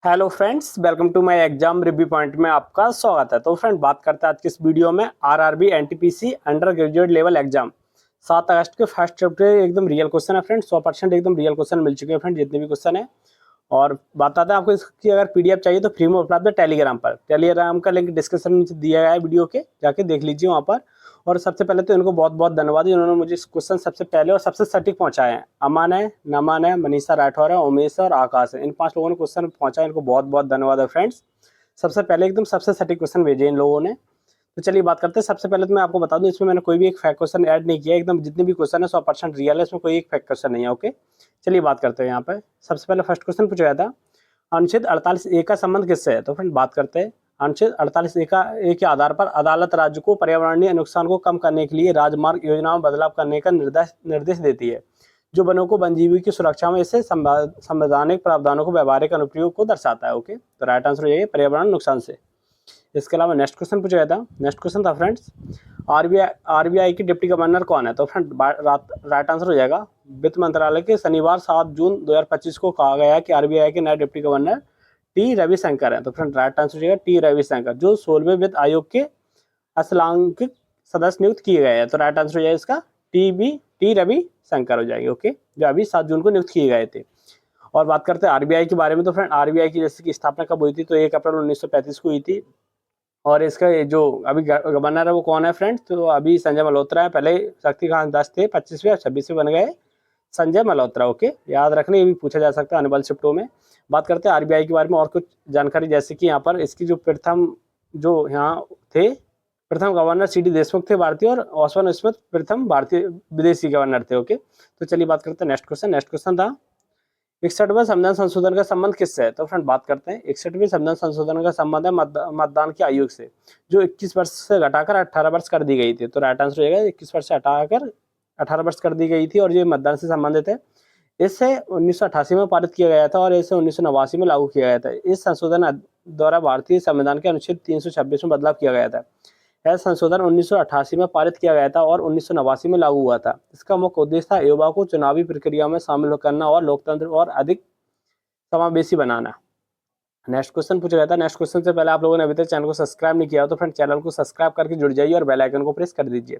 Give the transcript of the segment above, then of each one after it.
Hello friends, welcome to my exam review point में आपका स्वागत है। तो फ्रेंड बात करते हैं आज की इस वीडियो में RRB NTPC under graduate level exam 7 अगस्त के फर्स्ट चैप्टर एकदम रियल क्वेश्चन है फ्रेंड। 100% एकदम रियल क्वेश्चन मिल चुके हैं फ्रेंड, जितने भी क्वेश्चन है। और बताते हैं आपको इसकी अगर पीडीएफ चाहिए तो फ्री में उपलब्ध है टेलीग्राम पर। टेलीग्राम का लिंक डिस्क्रिप्शन में नीचे दिया गया है वीडियो के, जाके देख लीजिए वहाँ पर। और सबसे पहले तो इनको बहुत बहुत धन्यवाद, इन्होंने मुझे इस क्वेश्चन सबसे पहले और सबसे सटीक पहुंचाए हैं। अमन है, नमन है, मनीषा राठौर है, उमेश है और आकाश है। इन 5 लोगों ने क्वेश्चन पहुंचा, इनको बहुत बहुत धन्यवाद है फ्रेंड्स। सबसे पहले एकदम सबसे सटीक क्वेश्चन भेजे इन लोगों ने। तो चलिए बात करते हैं। सबसे पहले तो मैं आपको बता दूं, इसमें मैंने कोई भी एक फैक्ट क्वेश्चन ऐड नहीं किया, एकदम जितने भी क्वेश्चन है 100% रियल है, इसमें कोई एक फैक्ट क्वेश्चन नहीं है। ओके, चलिए बात करते हैं। यहाँ पे सबसे पहले फर्स्ट क्वेश्चन पूछा गया था, अनुच्छेद 48A का संबंध किससे है? तो फ्रेंड बात करते हैं, अनुच्छेद 48A के आधार पर अदालत राज्य को पर्यावरणीय नुकसान को कम करने के लिए राजमार्ग योजना में बदलाव करने का निर्देश देती है, जो वनों को वन्यजीवी की सुरक्षा में इससे संवैधानिक प्रावधानों को व्यवहारिक अनुप्रयोग को दर्शाता है। ओके, तो राइट आंसर हो जाएगा पर्यावरण नुकसान से। इसके अलावा नेक्स्ट क्वेश्चन पूछा गया था। नेक्स्ट क्वेश्चन था फ्रेंड्स, आरबीआई की डिप्टी गवर्नर कौन है? तो फ्रेंड राइट आंसर हो जाएगा, वित्त मंत्रालय के शनिवार 7 जून 2025 को कहा गया है कि आरबीआई के नए डिप्टी गवर्नर टी रविशंकर है। तो फ्रेंड राइट आंसर हो जाएगा टी रविशंकर, जो 16वें वित्त आयोग के असंख्यक सदस्य नियुक्त किए गए हैं। तो राइट आंसर हो जाएगा इसका टी रविशंकर हो जाएगी। ओके, जो अभी 7 जून को नियुक्त किए गए थे। और बात करते हैं आरबीआई के बारे में। तो फ्रेंड आरबीआई की जैसे कि स्थापना कब हुई थी? तो 1 अप्रैल 1935 को हुई थी। और इसका जो अभी गवर्नर है वो कौन है फ्रेंड्स? तो अभी संजय मल्होत्रा है। पहले शक्तिकांत दास थे, 25वें और 26वें बन गए संजय मल्होत्रा। ओके, याद रखने, ये भी पूछा जा सकता है आने वाले शिफ्टों में। बात करते हैं आरबीआई के बारे में और कुछ जानकारी, जैसे कि यहाँ पर इसकी जो प्रथम जो यहाँ थे प्रथम गवर्नर सीडी देशमुख थे भारतीय, और ओसवान स्मिथ प्रथम भारतीय विदेशी गवर्नर थे। ओके, तो चलिए बात करते हैं नेक्स्ट क्वेश्चन। नेक्स्ट क्वेश्चन था, 61वें संविधान संशोधन का संबंध किससे है? तो फ्रेंड बात करते हैं, 61वें संविधान संशोधन का संबंध है मतदान की आयु से, जो 21 वर्ष से घटाकर 18 वर्ष कर दी गई थी। तो राइट आंसर हो जाएगा 21 वर्ष से हटाकर 18 वर्ष कर दी गई थी, और ये मतदान से संबंधित है। इससे 1988 में पारित किया गया था और इसे 1989 में लागू किया गया था। इस संशोधन द्वारा भारतीय संविधान के अनुच्छेद 326 में बदलाव किया गया था। यह संशोधन 1988 में पारित किया गया था और 1989 में लागू हुआ था। इसका मुख्य उद्देश्य था युवा को चुनावी प्रक्रिया में शामिल करना और लोकतंत्र और अधिक समावेशी बनाना। नेक्स्ट क्वेश्चन पूछा गया था। नेक्स्ट क्वेश्चन से पहले आप लोगों ने अभी तक चैनल को सब्सक्राइब नहीं किया हो तो फ्रेंड चैनल को सब्सक्राइब करके जुड़ जाइए और बेल आइकन को प्रेस कर दीजिए।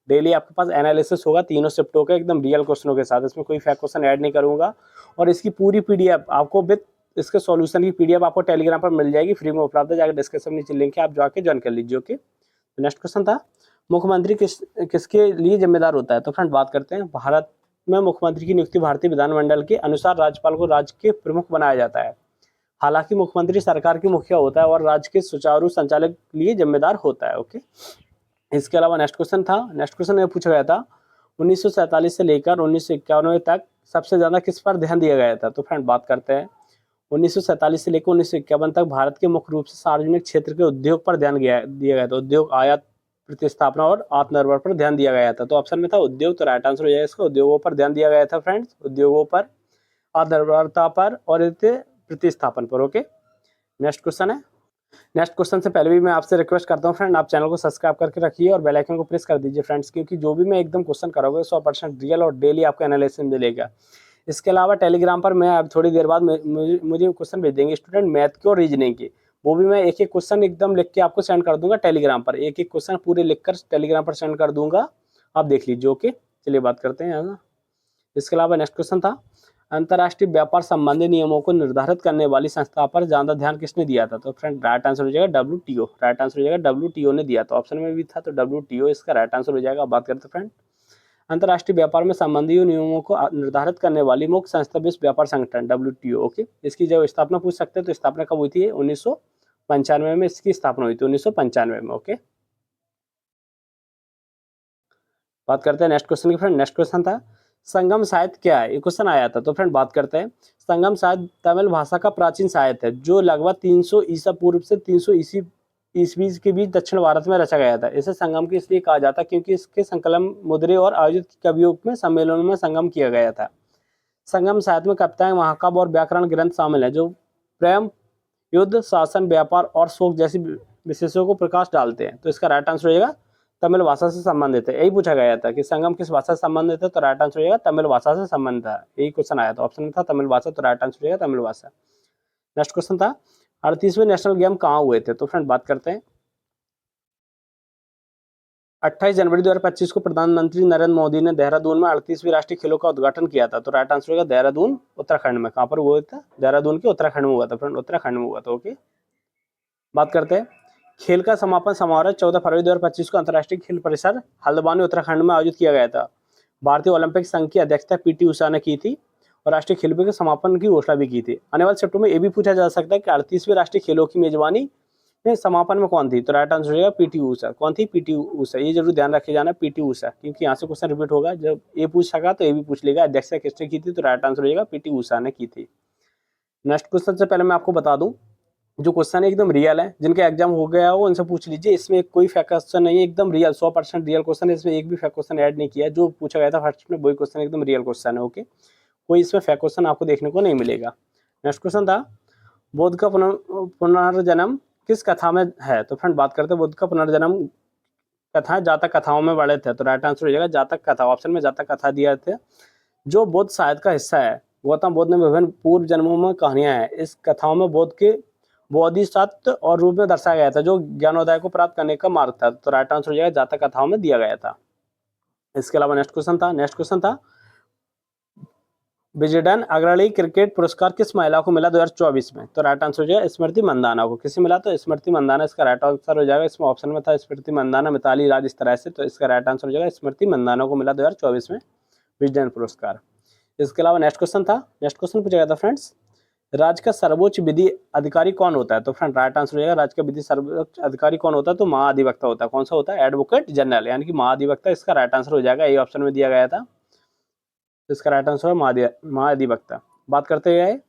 डेली आपके पास एनालिसिस होगा तीनों शिफ्टों के एकदम रियल क्वेश्चनों के साथ, इसमें कोई फैक्ट क्वेश्चन ऐड नहीं करूंगा। और इसकी पूरी पीडीएफ आपको विद इसके सॉल्यूशन की पीडीएफ आपको टेलीग्राम पर मिल जाएगी, फ्री में उपलब्ध है। जाकर डिस्क्रिप्शन में नीचे लिंक है, आप जाके ज्वाइन कर लीजिए। ओके, नेक्स्ट क्वेश्चन था, मुख्यमंत्री किसके लिए जिम्मेदार होता है? तो फ्रेंड बात करते हैं, भारत में मुख्यमंत्री की नियुक्ति भारतीय विधानमंडल के अनुसार राज्यपाल को राज्य के प्रमुख बनाया जाता है। हालांकि मुख्यमंत्री सरकार की मुखिया होता है और राज्य के सुचारू संचालन के लिए जिम्मेदार होता है। ओके, इसके अलावा नेक्स्ट क्वेश्चन था। नेक्स्ट क्वेश्चन में पूछा गया था, 1947 से लेकर 1991 तक सबसे ज्यादा किस पर ध्यान दिया गया था? तो फ्रेंड बात करते हैं, 1947 से लेकर 1951 तक भारत के मुख्य रूप से सार्वजनिक क्षेत्र के उद्योग पर ध्यान दिया गया था। उद्योग, आयात, प्रतिस्थापना और आत्मनिर्भर पर ध्यान दिया गया था। तो ऑप्शन में था उद्योग, तो राइट आंसर हो जाएगा इसका उद्योगों पर ध्यान दिया गया था फ्रेंड्स, उद्योगों पर, आत्मनिर्भरता पर और प्रतिस्थापन पर। ओके, नेक्स्ट क्वेश्चन है। नेक्स्ट क्वेश्चन से पहले भी मैं आपसे रिक्वेस्ट करता हूँ फ्रेंड, आप चैनल को सब्सक्राइब करके रखिए और बेल आइकन को प्रेस कर दीजिए फ्रेंड्स, क्योंकि जो भी मैं एकदम क्वेश्चन कराऊंगा 100% रियल और डेली आपको एनालिसिस मिलेगा। इसके अलावा टेलीग्राम पर मैं अब थोड़ी देर बाद मुझे क्वेश्चन भेज देंगे स्टूडेंट मैथ के और रीजनिंग के, वो भी मैं एक एक क्वेश्चन एकदम लिख के आपको सेंड कर दूंगा टेलीग्राम पर। एक एक क्वेश्चन पूरे लिखकर टेलीग्राम पर सेंड कर दूंगा, आप देख लीजिए। ओके, चलिए बात करते हैं यहाँ। इसके अलावा नेक्स्ट क्वेश्चन था, अंतर्राष्ट्रीय व्यापार संबंधी नियमों को निर्धारित करने वाली संस्था पर ज्यादा ध्यान किसने दिया था? तो फ्रेंड राइट आंसर हो जाएगा डब्ल्यूटीओ। राइट आंसर हो जाएगा डब्ल्यूटीओ ने दिया। तो ऑप्शन में भी था, तो डब्ल्यूटीओ इसका राइट आंसर हो जाएगा। बात करते फ्रेंड, अंतर्राष्ट्रीय व्यापार में संबंधी नियमों को निर्धारित करने वाली मुख्य संस्था विश्व व्यापार संगठन डब्ल्यूटीओ। ओके, इसकी जब स्थापना पूछ सकते हैं, तो स्थापना कब हुई थी? 1995 में इसकी स्थापना हुई थी, 1995 में। ओके, बात करते हैं नेक्स्ट क्वेश्चन की फ्रेंड। नेक्स्ट क्वेश्चन था, संगम साहित्य क्या है? ये क्वेश्चन आया था। तो फ्रेंड बात करते हैं, संगम साहित्य तमिल भाषा का प्राचीन साहित्य है, जो लगभग 300 ईसा पूर्व से 300 ईस्वी के बीच दक्षिण भारत में रचा गया था। इसे संगम की इसलिए कहा जाता है क्योंकि इसके संकलन, मुद्रे और आयोजित कवियों में सम्मेलनों में संगम किया गया था। संगम साहित्य में कविताएं, महाकाव्य और व्याकरण ग्रंथ शामिल है, जो प्रेम, युद्ध, शासन, व्यापार और शोक जैसी विशेषों को प्रकाश डालते हैं। तो इसका राइट आंसर हो जाएगा तमिल भाषा से संबंधित है। यही पूछा गया था कि संगम किस भाषा से संबंधित है, तो राइट आंसर हो जाएगा तमिल भाषा से संबंधित है। यही क्वेश्चन आया था, ऑप्शन में था तमिल भाषा, तो राइट आंसर हो जाएगा तमिल भाषा। नेक्स्ट क्वेश्चन था 38वें नेशनल गेम कहाँ हुए थे? तो फ्रेंड बात करते हैं 28 जनवरी 2025 को प्रधानमंत्री नरेंद्र मोदी ने देहरादून में 38वीं राष्ट्रीय खेलों का उद्घाटन किया था। तो राइट आंसर होगा देहरादून उत्तराखंड में। कहाँ पर हुआ था? देहरादून के उत्तराखंड में हुआ था फ्रेंड, उत्तराखंड में हुआ था। ओके, बात करते हैं खेल का समापन समारोह 14 फरवरी 2025 को अंतर्राष्ट्रीय खेल परिसर हल्द्वानी उत्तराखंड में आयोजित किया गया था। भारतीय ओलंपिक संघ की अध्यक्षता पीटी उषा ने की थी और राष्ट्रीय खेलों के समापन की घोषणा भी की थी। आने वाले सेप्टेम्बर में ये भी पूछा जा सकता है कि 38वें राष्ट्रीय खेलों की मेजबानी समापन में कौन थी? तो राइट आंसर होगा पीटी उषा। कौन थी? पीटी उषा। ये जरूर ध्यान रखे जाना, पीटी उषा, क्योंकि यहाँ से क्वेश्चन रिपीट होगा। जब ये पूछ सका तो ये भी पूछ लेगा अध्यक्षता किसने की थी? तो राइट आंसर होगा पीटी उषा ने की थी। नेक्स्ट क्वेश्चन से पहले मैं आपको बता दूं, जो क्वेश्चन एकदम रियल है, जिनके एग्जाम हो गया हो उनसे पूछ लीजिए। इसमें कोई फेक क्वेश्चन नहीं है, एकदम रियल 100% रियल क्वेश्चन है। इसमें एक भी फेक क्वेश्चन ऐड नहीं किया है। जो पूछा गया था फर्स्ट में वही क्वेश्चन एकदम रियल क्वेश्चन है। ओके, कोई इसमें फेक क्वेश्चन आपको देखने को नहीं मिलेगा। नेक्स्ट क्वेश्चन था बुद्ध का पुनर्जन्म किस कथा में है? तो फ्रेंड बात करते हैं बुद्ध का पुनर्जन्म कथा जातक कथाओं में बड़े थे। तो राइट आंसर हो जाएगा जातक कथा। ऑप्शन में जातक कथा दिया थे, जो बौद्ध साहित्य का हिस्सा है। गौतम बुद्ध ने विभिन्न पूर्व जन्मों में कहानियां हैं। इस कथाओं में बुद्ध के बोधिसत्व और रूप में दर्शाया गया था, जो ज्ञानोदय को प्राप्त करने का मार्ग था। तो राइट आंसर हो जाएगा जातक कथाओं में दिया गया था। इसके अलावा नेक्स्ट क्वेश्चन था विजडन अग्रणी क्रिकेट पुरस्कार किस महिला को मिला 2024 में? तो राइट आंसर हो जाएगा स्मृति मंदाना को। किसे मिला? तो स्मृति मंदाना इसका राइट आंसर हो जाएगा। इसमें ऑप्शन में था स्मृति मंदाना, मिताली राज, इस तरह से। तो इसका राइट आंसर हो जाएगा स्मृति मंदाना को मिला 2024 में विजडन पुरस्कार। इसके अलावा नेक्स्ट क्वेश्चन पूछा गया था फ्रेंड्स, राज्य का सर्वोच्च विधि अधिकारी कौन होता है? तो फ्रेंड राइट आंसर हो जाएगा राज्य का विधि सर्वोच्च अधिकारी कौन होता है? तो महाधिवक्ता होता है। कौन सा होता है? एडवोकेट जनरल, यानी कि महाधिवक्ता। इसका राइट आंसर हो जाएगा, ये ऑप्शन में दिया गया था। इसका राइट आंसर है महाधिवक्ता। बात करते हैं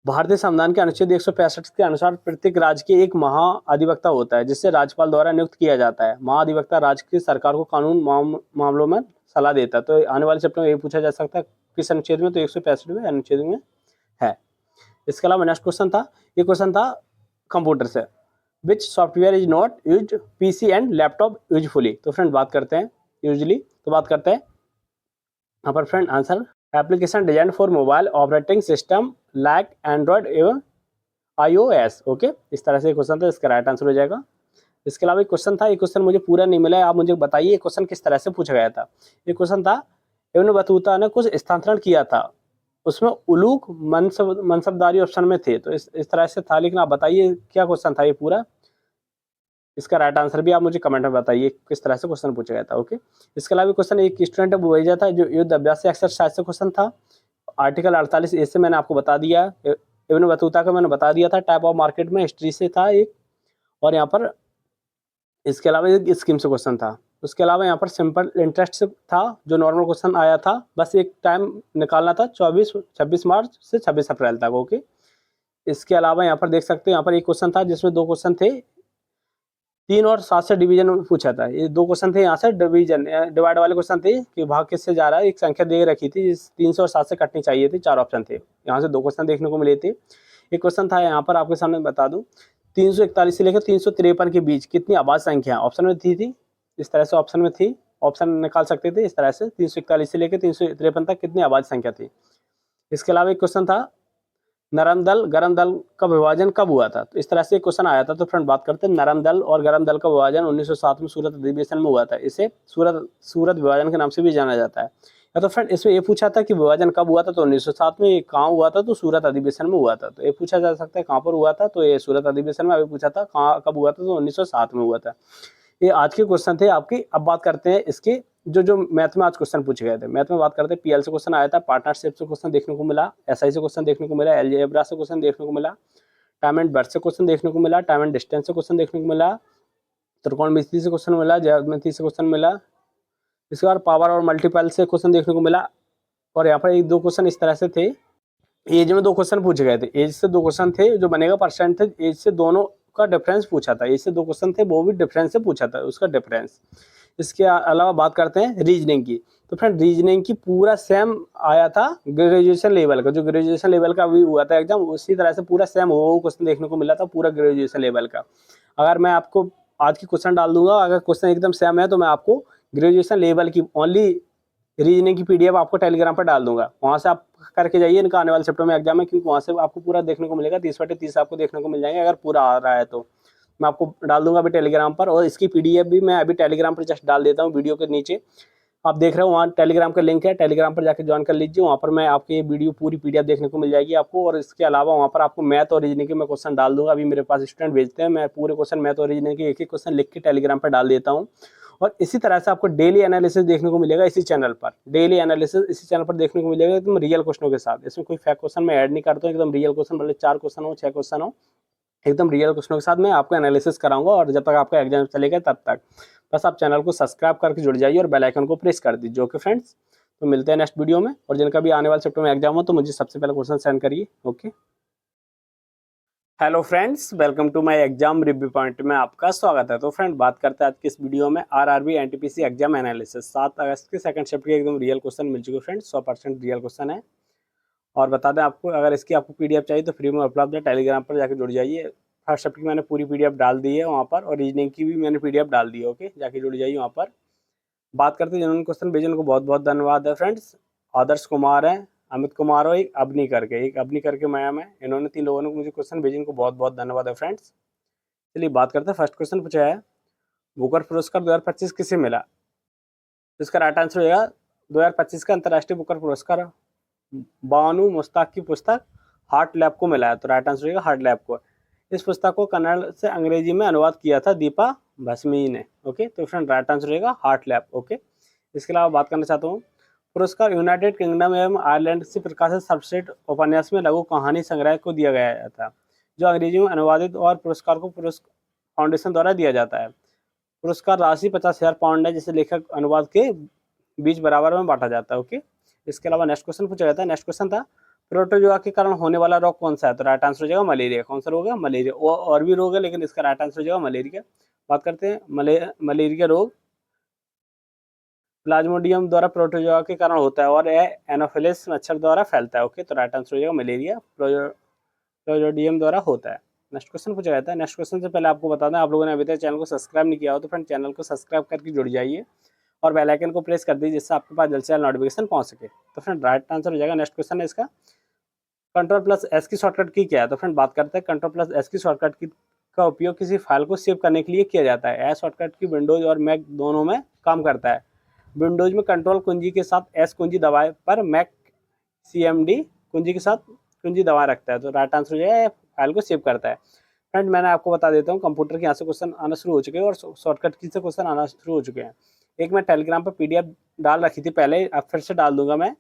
भारतीय संविधान के अनुच्छेद 165 के अनुसार प्रत्येक राज्य के एक महाधिवक्ता होता है, जिससे राज्यपाल द्वारा नियुक्त किया जाता है। महाधिवक्ता राज्य की सरकार को कानून मामलों में सलाह देता है। तो आने वाले चैप्टर में ये पूछा जा सकता है किस अनुच्छेद में? तो 165 अनुच्छेद में है। इसके अलावा नेक्स्ट क्वेश्चन था कंप्यूटर से, which software is not use PC and laptop usefully? तो फ्रेंड बात करते हैं यूजली, तो बात करते हैं यहाँ पर friend answer application design for mobile operating system like Android एवं iOS। ओके, इस तरह से क्वेश्चन था, इसका राइट आंसर हो जाएगा। इसके अलावा एक क्वेश्चन था, ये क्वेश्चन मुझे पूरा नहीं मिला है, आप मुझे बताइए ये क्वेश्चन किस तरह से पूछा गया था। ये क्वेश्चन था इब्न बतूता ने कुछ स्थानांतरण किया था, उसमें उलूक मनसबदारी ऑप्शन में थे। तो इस तरह से था, लेकिन आप बताइए क्या क्वेश्चन था ये पूरा। इसका राइट आंसर भी आप मुझे कमेंट में बताइए किस तरह से क्वेश्चन पूछा गया था। ओके, इसके अलावा क्वेश्चन एक स्टूडेंट ने भेजा था, जो युद्ध अभ्यास से एक्सरसाइज से क्वेश्चन था। आर्टिकल 48 ए से मैंने आपको बता दिया, इब्न बतूता का मैंने बता दिया था। टाइप ऑफ मार्केट में हिस्ट्री से था एक, और यहाँ पर इसके अलावा एक स्कीम से क्वेश्चन था। उसके अलावा यहाँ पर सिंपल इंटरेस्ट से था, जो नॉर्मल क्वेश्चन आया था। बस एक टाइम निकालना था 26 मार्च से 26 अप्रैल तक। ओके, इसके अलावा यहाँ पर देख सकते हैं, यहाँ पर एक क्वेश्चन था जिसमें 2 क्वेश्चन थे, 3 और 7 से डिवीजन पूछा था। ये 2 क्वेश्चन थे यहाँ से डिवीजन डिवाइड वाले क्वेश्चन थे कि भाग किससे जा रहा है। एक संख्या दे रखी थी जिस 300 और 7 से कटनी चाहिए थी। 4 ऑप्शन थे, यहाँ से 2 क्वेश्चन देखने को मिले थे। एक क्वेश्चन था यहाँ पर आपके सामने बता दूं, 341 से लेकर 353 के बीच कितनी आबाद संख्या ऑप्शन में थी। इस तरह से ऑप्शन में थी, ऑप्शन निकाल सकते थे इस तरह से। 341 से लेकर 353 तक कितनी आबाद संख्या थी। इसके अलावा एक क्वेश्चन था नरम दल गरम दल का विभाजन कब हुआ था। तो इस तरह से क्वेश्चन आया था। तो फ्रेंड बात करते हैं नरम दल और गरम दल का विभाजन 1907 में सूरत अधिवेशन में हुआ था। इसे सूरत विभाजन के नाम से भी जाना जाता है। या तो फ्रेंड इसमें ये पूछा था कि विभाजन कब हुआ था, तो 1907 में। कहाँ हुआ था? तो सूरत अधिवेशन में हुआ था। तो ये पूछा जा सकता है कहाँ पर हुआ था, तो ये सूरत अधिवेशन में। अभी पूछा था कहाँ कब हुआ था, तो 1907 में हुआ था। ये आज के क्वेश्चन थे आपकी। अब बात करते हैं इसके जो मैथ में आज क्वेश्चन पूछे गए थे। मैथ में बात करते हैं, पीएल से क्वेश्चन आया था, पार्टनरशिप से क्वेश्चन देखने को मिला, एसआई से क्वेश्चन देखने को मिला, अलजेब्रा से क्वेश्चन देखने को मिला, टाइम एंड बर्थ से क्वेश्चन देखने को मिला, टाइम एंड डिस्टेंस से क्वेश्चन देखने को मिला, त्रिकोणमिति से क्वेश्चन मिला, ज्यामिति से क्वेश्चन मिला। इसके बाद पावर और मल्टीपल से क्वेश्चन देखने को मिला। और यहाँ पर 1-2 क्वेश्चन इस तरह से थे, एज में 2 क्वेश्चन पूछे गए थे। एज से 2 क्वेश्चन थे, जो बनेगा परसेंट थे। एज से दोनों का डिफरेंस पूछा था। एज से 2 क्वेश्चन थे, वो भी डिफरेंस से पूछा था, उसका डिफरेंस। इसके अलावा बात करते हैं रीजनिंग की। तो फ्रेंड रीजनिंग की पूरा सेम आया था ग्रेजुएशन लेवल का, जो ग्रेजुएशन लेवल का भी हुआ था एग्जाम, उसी तरह से पूरा सेम वो क्वेश्चन देखने को मिला था पूरा ग्रेजुएशन लेवल का। अगर मैं आपको आज की क्वेश्चन डाल दूंगा, अगर क्वेश्चन एकदम सेम है, तो मैं आपको ग्रेजुएशन लेवल की ओनली रीजनिंग की पीडीएफ आपको टेलीग्राम पर डाल दूंगा, वहां से आप करके जाइए, इनका आने वाले चैप्टर में एग्जाम है, क्योंकि वहां से आपको पूरा देखने को मिलेगा, 30/30 आपको देखने को मिल जाएंगे अगर पूरा आ रहा है तो। मैं आपको डाल दूंगा अभी टेलीग्राम पर, और इसकी पीडीएफ भी मैं अभी टेलीग्राम पर जस्ट डाल देता हूँ वीडियो के नीचे। आप देख रहे हो वहाँ टेलीग्राम का लिंक है, टेलीग्राम पर जाकर ज्वाइन कर लीजिए, वहाँ पर मैं आपकी ये वीडियो पूरी पीडीएफ देखने को मिल जाएगी आपको। और इसके अलावा वहाँ पर आपको मैथ और रीजनिंग के मैं क्वेश्चन डाल दूंगा, अभी मेरे पास स्टूडेंट भेजते हैं, मैं पूरे क्वेश्चन मैथ और रीजनिंग के एक क्वेश्चन लिख के टेलीग्राम पर डाल देता हूँ। और इसी तरह से आपको डेली एनालिसिस देखने को मिलेगा इसी चैनल पर, डेली एनालिसिस इसी चैनल पर देखने को मिलेगा एकदम रियल क्वेश्चनों के साथ। इसमें कोई फेक क्वेश्चन मैं ऐड नहीं करता हूँ, एकदम रियल क्वेश्चन, भले 4 क्वेश्चन हो 6 क्वेश्चन हो, एकदम रियल क्वेश्चनों के साथ मैं आपको एनालिसिस कराऊंगा। और जब तक आपका एग्जाम चलेगा तब तक बस आप चैनल को सब्सक्राइब करके जुड़ जाइए और बेल आइकन को प्रेस कर दीजिए। ओके फ्रेंड्स, तो मिलते हैं नेक्स्ट वीडियो में। और जिनका भी आने वाले चैप्टर में एग्जाम हो तो मुझे सबसे पहले क्वेश्चन सेंड करिए। Okay, hello friends, welcome to my exam review point में आपका स्वागत है। तो फ्रेंड, बात करते हैं आज की इस वीडियो में आरआरबी एनटीपीसी एग्जाम एनालिसिस 7 अगस्त के सेकंड शिफ्ट के एकदम रियल क्वेश्चन मिल चुके फ्रेंड, 100% रियल क्वेश्चन है। और बता दें आपको, अगर इसकी आपको पीडीएफ चाहिए तो फ्री में उपलब्ध है, टेलीग्राम पर जाकर जुड़ जाइए। फर्स्ट शिफ्ट की मैंने पूरी पीडीएफ डाल दी है वहाँ पर, और रीजनिंग की भी मैंने पीडीएफ डाल दी है। ओके, जाके जुड़ जाइए वहाँ पर। बात करते हैं जिन्होंने क्वेश्चन भेजे उनको बहुत बहुत धन्यवाद है फ्रेंड्स। आदर्श कुमार है, अमित कुमार और एक अबनी करके मैम है, इन्होंने 3 लोगों ने मुझे क्वेश्चन भेजे, इनको बहुत बहुत धन्यवाद है फ्रेंड्स। चलिए बात करते हैं। फर्स्ट क्वेश्चन पूछा है, बुकर पुरस्कार 2025 किसे मिला? तो इसका राइट आंसर हो जाएगा 2025 का अंतर्राष्ट्रीय बुकर पुरस्कार बानू मुश्ताक की पुस्तक हार्ट लैब को मिला है। तो राइट आंसर हो जाएगा हार्ट लैब को। इस पुस्तक को कन्नड़ से अंग्रेजी में अनुवाद किया था दीपा भस्मी ने। ओके, तो फ्रेंड राइट आंसर रहेगा हार्ट लैब। ओके, इसके अलावा बात करना चाहता हूँ, पुरस्कार यूनाइटेड किंगडम एवं आयरलैंड से प्रकाशित सर्वश्रेष्ठ उपन्यास में लघु कहानी संग्रह को दिया गया था, जो अंग्रेजी में अनुवादित, और पुरस्कार को पुरस्कार फाउंडेशन द्वारा दिया जाता है। पुरस्कार राशि 50,000 पाउंड है, जिसे लेखक अनुवाद के बीच बराबर में बांटा जाता है। ओके, इसके अलावा नेक्स्ट क्वेश्चन पूछा जाता है। नेक्स्ट क्वेश्चन था, प्रोटोजोआ के कारण होने वाला रोग कौन सा है? तो राइट आंसर हो जाएगा मलेरिया। कौन सा रोग है? मलेरिया। और भी रोग है, लेकिन इसका राइट आंसर हो जाएगा मलेरिया। बात करते हैं मलेरिया रोग प्लाज्मोडियम द्वारा प्रोटोजोआ के कारण होता है, और यह एनोफिलिस मच्छर द्वारा फैलता है। ओके, तो राइट आंसर हो जाएगा मलेरिया प्लाज्मोडियम द्वारा होता है। नेक्स्ट क्वेश्चन पूछा जाता है। नेक्स्ट क्वेश्चन से पहले आपको बता दें, आप लोगों ने अभी तक चैनल को सब्सक्राइब नहीं किया हो तो फ्रेंड चैनल को सब्सक्राइब करके जुड़ जाइए और बेल आइकन को प्रेस कर दीजिए, जिससे आपके पास जल्द से जल्द नोटिफिकेशन पहुंच सके। तो फ्रेंड राइट आंसर हो जाएगा। नेक्स्ट क्वेश्चन है इसका, कंट्रोल प्लस एस की शॉर्टकट की क्या है? तो फ्रेंड बात करते हैं, कंट्रोल प्लस एस की शॉर्टकट की का उपयोग किसी फाइल को सेव करने के लिए किया जाता है। एस शॉर्टकट की विंडोज और मैक दोनों में काम करता है। विंडोज में कंट्रोल कुंजी के साथ एस कुंजी दबाए पर मैक CMD कुंजी के साथ कुंजी दबाए रखता है। तो राइट आंसर जो है फाइल को सेव करता है। फ्रेंड मैंने आपको बता देता हूँ, कंप्यूटर के यहाँ से क्वेश्चन आना शुरू हो चुके हैं और शॉर्टकट की से क्वेश्चन आना शुरू हो चुके हैं। एक मैं टेलीग्राम पर पीडीएफ डाल रखी थी पहले, अब फिर से डाल दूंगा मैं।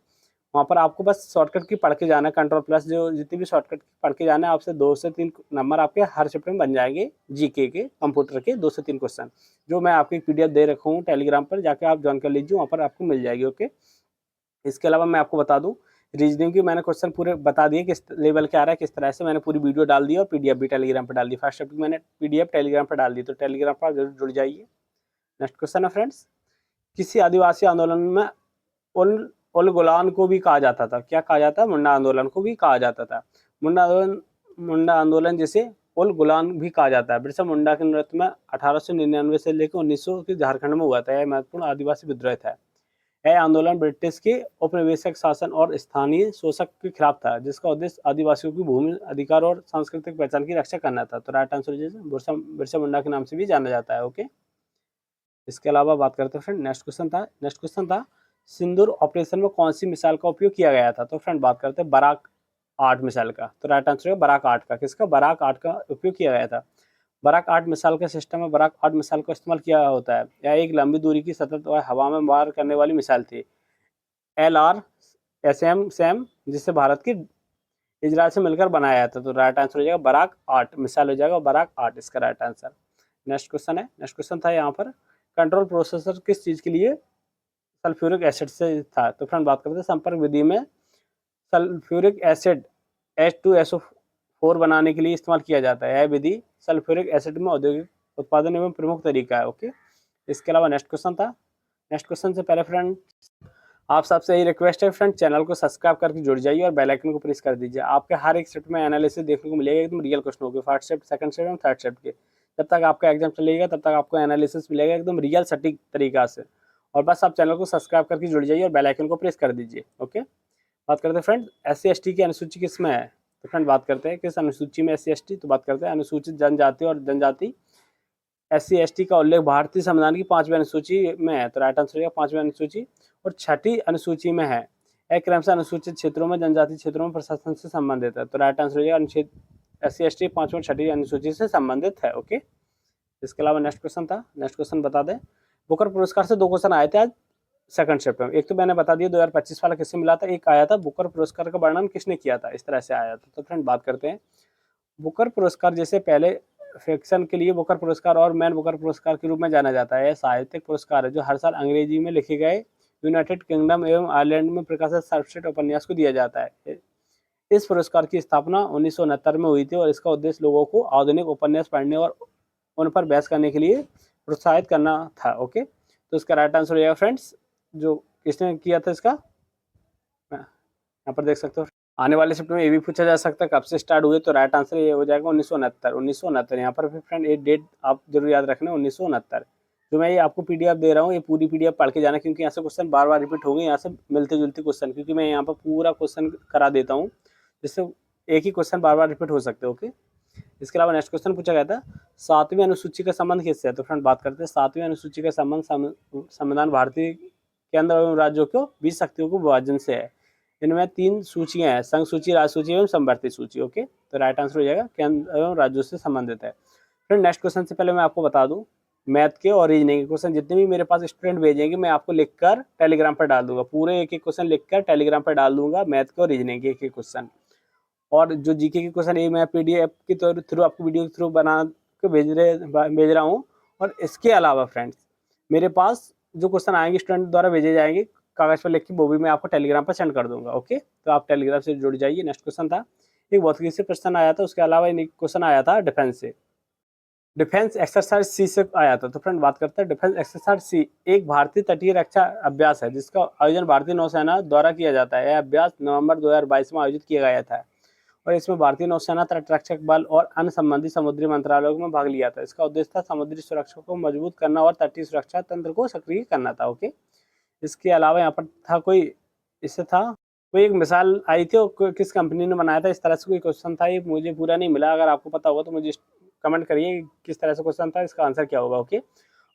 वहाँ पर आपको बस शॉर्टकट की पढ़ के जाना है, कंट्रोल प्लस जो जितनी भी शॉर्टकट पढ़ के जाना है, आपसे 2 से 3 नंबर आपके हर चैप्टर में बन जाएंगे। जीके के कंप्यूटर के 2 से 3 क्वेश्चन जो मैं आपकी पीडीएफ दे रखा हूँ टेलीग्राम पर, जाके आप ज्वाइन कर लीजिए, वहाँ पर आपको मिल जाएगी। ओके, इसके अलावा मैं आपको बता दूं, रीजनिंग की मैंने क्वेश्चन पूरे बता दिए किस लेवल के आ रहा है, किस तरह से। मैंने पूरी वीडियो डाल दी और पीडीएफ भी टेलीग्राम पर डाल दी। फर्स्ट चैप्टर मैंने पीडीएफ टेलीग्राम पर डाल दी, तो टेलीग्राम पर जरूर जुड़ जाइए। नेक्स्ट क्वेश्चन है फ्रेंड्स, किसी आदिवासी आंदोलन में उल उल गुलान को भी कहा जाता था? क्या कहा जाता है? मुंडा आंदोलन को भी कहा जाता था। मुंडा आंदोलन जिसे उल गुलान भी कहा जाता है, बिरसा मुंडा के नृत्य में 1899 से लेकर 1900 के झारखंड में हुआ था। यह महत्वपूर्ण आदिवासी विद्रोह था। यह आंदोलन ब्रिटिश के उपनिवेशक शासन और स्थानीय शोषक के खिलाफ था, जिसका उद्देश्य आदिवासियों की भूमि अधिकार और सांस्कृतिक पहचान की रक्षा करना था। तो राइट आंसर बिरसा मुंडा के नाम से भी जाना जाता है। ओके, इसके अलावा बात करते हैं फ्रेंड, नेक्स्ट क्वेश्चन था सिंदूर ऑपरेशन में कौन सी मिसाइल का उपयोग किया गया था? तो फ्रेंड बात करते हैं बराक 8 मिसाइल का। तो राइट आंसर है बराक 8 का। किसका? बराक 8 का उपयोग किया गया था। बराक 8 मिसाइल का सिस्टम में बराक 8 मिसाइल का इस्तेमाल किया होता है। यह एक लंबी दूरी की सतत और हवा में वार करने वाली मिसाइल थी। LRSM सैम, जिसे भारत की इजराइल से मिलकर बनाया जाता। तो राइट आंसर हो जाएगा बराक 8 मिसाइल हो जाएगा बराक 8 इसका राइट आंसर। नेक्स्ट क्वेश्चन है, नेक्स्ट क्वेश्चन था यहाँ पर, कंट्रोल प्रोसेसर किस चीज़ के लिए सल्फ्यूरिक एसिड से था? तो फ्रेंड बात करते हैं, संपर्क विधि में सल्फ्यूरिक एसिड H2SO4 बनाने के लिए इस्तेमाल किया जाता है। यह विधि सल्फ्यूरिक एसिड में औद्योगिक उत्पादन एवं प्रमुख तरीका है। ओके, इसके अलावा नेक्स्ट क्वेश्चन था। नेक्स्ट क्वेश्चन से पहले फ्रेंड आप सबसे यही रिक्वेस्ट है फ्रेंड, चैनल को सब्सक्राइब करके जुड़ जाइए और बेल आइकन को प्रेस कर दीजिए। आपके हर एक शिफ्ट में एनालिसिस देखने को मिलेगा, एकदम रियल क्वेश्चन होगा, फर्स्ट शिफ्ट, सेकंड शिफ्ट और थर्ड शिफ्ट के। जब तक आपका एग्जाम चलेगा तब तक आपको एनालिसिस मिलेगा एकदम रियल सटीक तरीका से। और बस आप चैनल को सब्सक्राइब करके जुड़ जाइए और बेल आइकन को प्रेस कर दीजिए। ओके, बात करते हैं फ्रेंड SC/ST की अनुसूची किस में है। तो फ्रेंड बात करते हैं किस अनुसूची में SC/ST, तो बात करते हैं अनुसूचित जनजाति और जनजाति SC/ST का उल्लेख भारतीय संविधान की 5वीं अनुसूची में है। तो राइट आंसर हो 5वीं अनुसूची। और 6ठी अनुसूची में है, एक क्रम से अनुसूचित क्षेत्रों में जनजाति क्षेत्रों में प्रशासन से संबंधित है। तो राइट आंसर हो अनुच्छेद SC/ST 5वीं और 6ठी अनुसूची से संबंधित है। ओके, इसके अलावा नेक्स्ट क्वेश्चन था, नेक्स्ट क्वेश्चन बता दें। बुकर पुरस्कार से 2 क्वेश्चन आए थे आज सेकंड शिफ्ट में। एक तो मैंने बता दिया 2025 वाला किससे मिला था, एक आया था बुकर पुरस्कार का वर्णन किसने किया था, इस तरह से आया था। तो फ्रेंड बात करते हैं बुकर पुरस्कार, जैसे पहले फिक्शन के लिए बुकर पुरस्कार और मैन बुकर पुरस्कार के रूप में जाना जाता है। साहित्यिक पुरस्कार है जो हर साल अंग्रेजी में लिखे गए यूनाइटेड किंगडम एवं आयरलैंड में प्रकाशित सर्वश्रेष्ठ उपन्यास को दिया जाता है। इस पुरस्कार की स्थापना 1969 में हुई थी और इसका उद्देश्य लोगों को आधुनिक उपन्यास पढ़ने और उन पर बहस करने के लिए प्रोत्साहित करना था। ओके, तो इसका राइट आंसर हो जाएगा फ्रेंड्स, जो किसने किया था इसका, यहाँ पर देख सकते हो। आने वाले शिफ्ट में ये भी पूछा जा सकता है कब से स्टार्ट हुए, तो राइट आंसर ये हो जाएगा 1969। यहाँ पर फ्रेंड ये डेट आप जरूर याद रखना, 1969। जो मैं ये आपको PDF दे रहा हूँ, ये पूरी PDF पढ़ के जाना, क्योंकि यहाँ से क्वेश्चन बार बार रिपीट होंगे, यहाँ से मिलते जुलते क्वेश्चन, क्योंकि मैं यहाँ पर पूरा क्वेश्चन करा देता हूँ, जिससे एक ही क्वेश्चन बार बार रिपीट हो सकते हैं। ओके, इसके अलावा नेक्स्ट क्वेश्चन पूछा गया था 7वीं अनुसूची का संबंध किससे है। तो फ्रेंड बात करते हैं 7वीं अनुसूची का संबंध संविधान भारतीय केंद्र एवं राज्यों को 20 शक्तियों को विभाजन से है। इनमें 3 सूचियां हैं, संघ सूची, राज्य सूची एवं समवर्ती सूची। ओके, तो राइट आंसर हो जाएगा केंद्र एवं राज्यों से संबंधित है। फिर नेक्स्ट क्वेश्चन से पहले मैं आपको बता दूं, मैथ के और रीजनिंग के क्वेश्चन जितने भी मेरे पास स्टूडेंट भेजेंगे मैं आपको लिखकर टेलीग्राम पर डाल दूंगा, पूरे एक एक क्वेश्चन लिखकर टेलीग्राम पर डाल दूंगा, मैथ के और रीजनिंग के एक एक क्वेश्चन। और जो जीके के क्वेश्चन ये मैं PDF के थ्रू आपको वीडियो के थ्रू बना के भेज रहा हूँ। और इसके अलावा फ्रेंड्स मेरे पास जो क्वेश्चन आएंगे स्टूडेंट द्वारा भेजे जाएंगे कागज पर लिख के, वो भी मैं आपको टेलीग्राम पर सेंड कर दूंगा। ओके, तो आप टेलीग्राम से जुड़ जाइए। नेक्स्ट क्वेश्चन था एक भौतिकी से प्रश्न आया था, उसके अलावा एक क्वेश्चन आया था डिफेंस से, डिफेंस एक्सरसाइज C से आया था। तो फ्रेंड बात करते हैं डिफेंस एक्सरसाइज C एक भारतीय तटीय रक्षा अभ्यास है जिसका आयोजन भारतीय नौसेना द्वारा किया जाता है। यह अभ्यास नवंबर 2022 में आयोजित किया गया था और इसमें भारतीय नौसेना, तटरक्षक बल और अन्य संबंधित समुद्री मंत्रालयों में भाग लिया था। इसका उद्देश्य था समुद्री सुरक्षा को मजबूत करना और तटीय सुरक्षा तंत्र को सक्रिय करना था। ओके, इसके अलावा यहाँ पर था कोई, इससे था कोई एक मिसाइल आई थी और किस कंपनी ने बनाया था, इस तरह से कोई क्वेश्चन था। ये मुझे पूरा नहीं मिला, अगर आपको पता होगा तो मुझे कमेंट करिए किस तरह से क्वेश्चन था, इसका आंसर क्या होगा। ओके,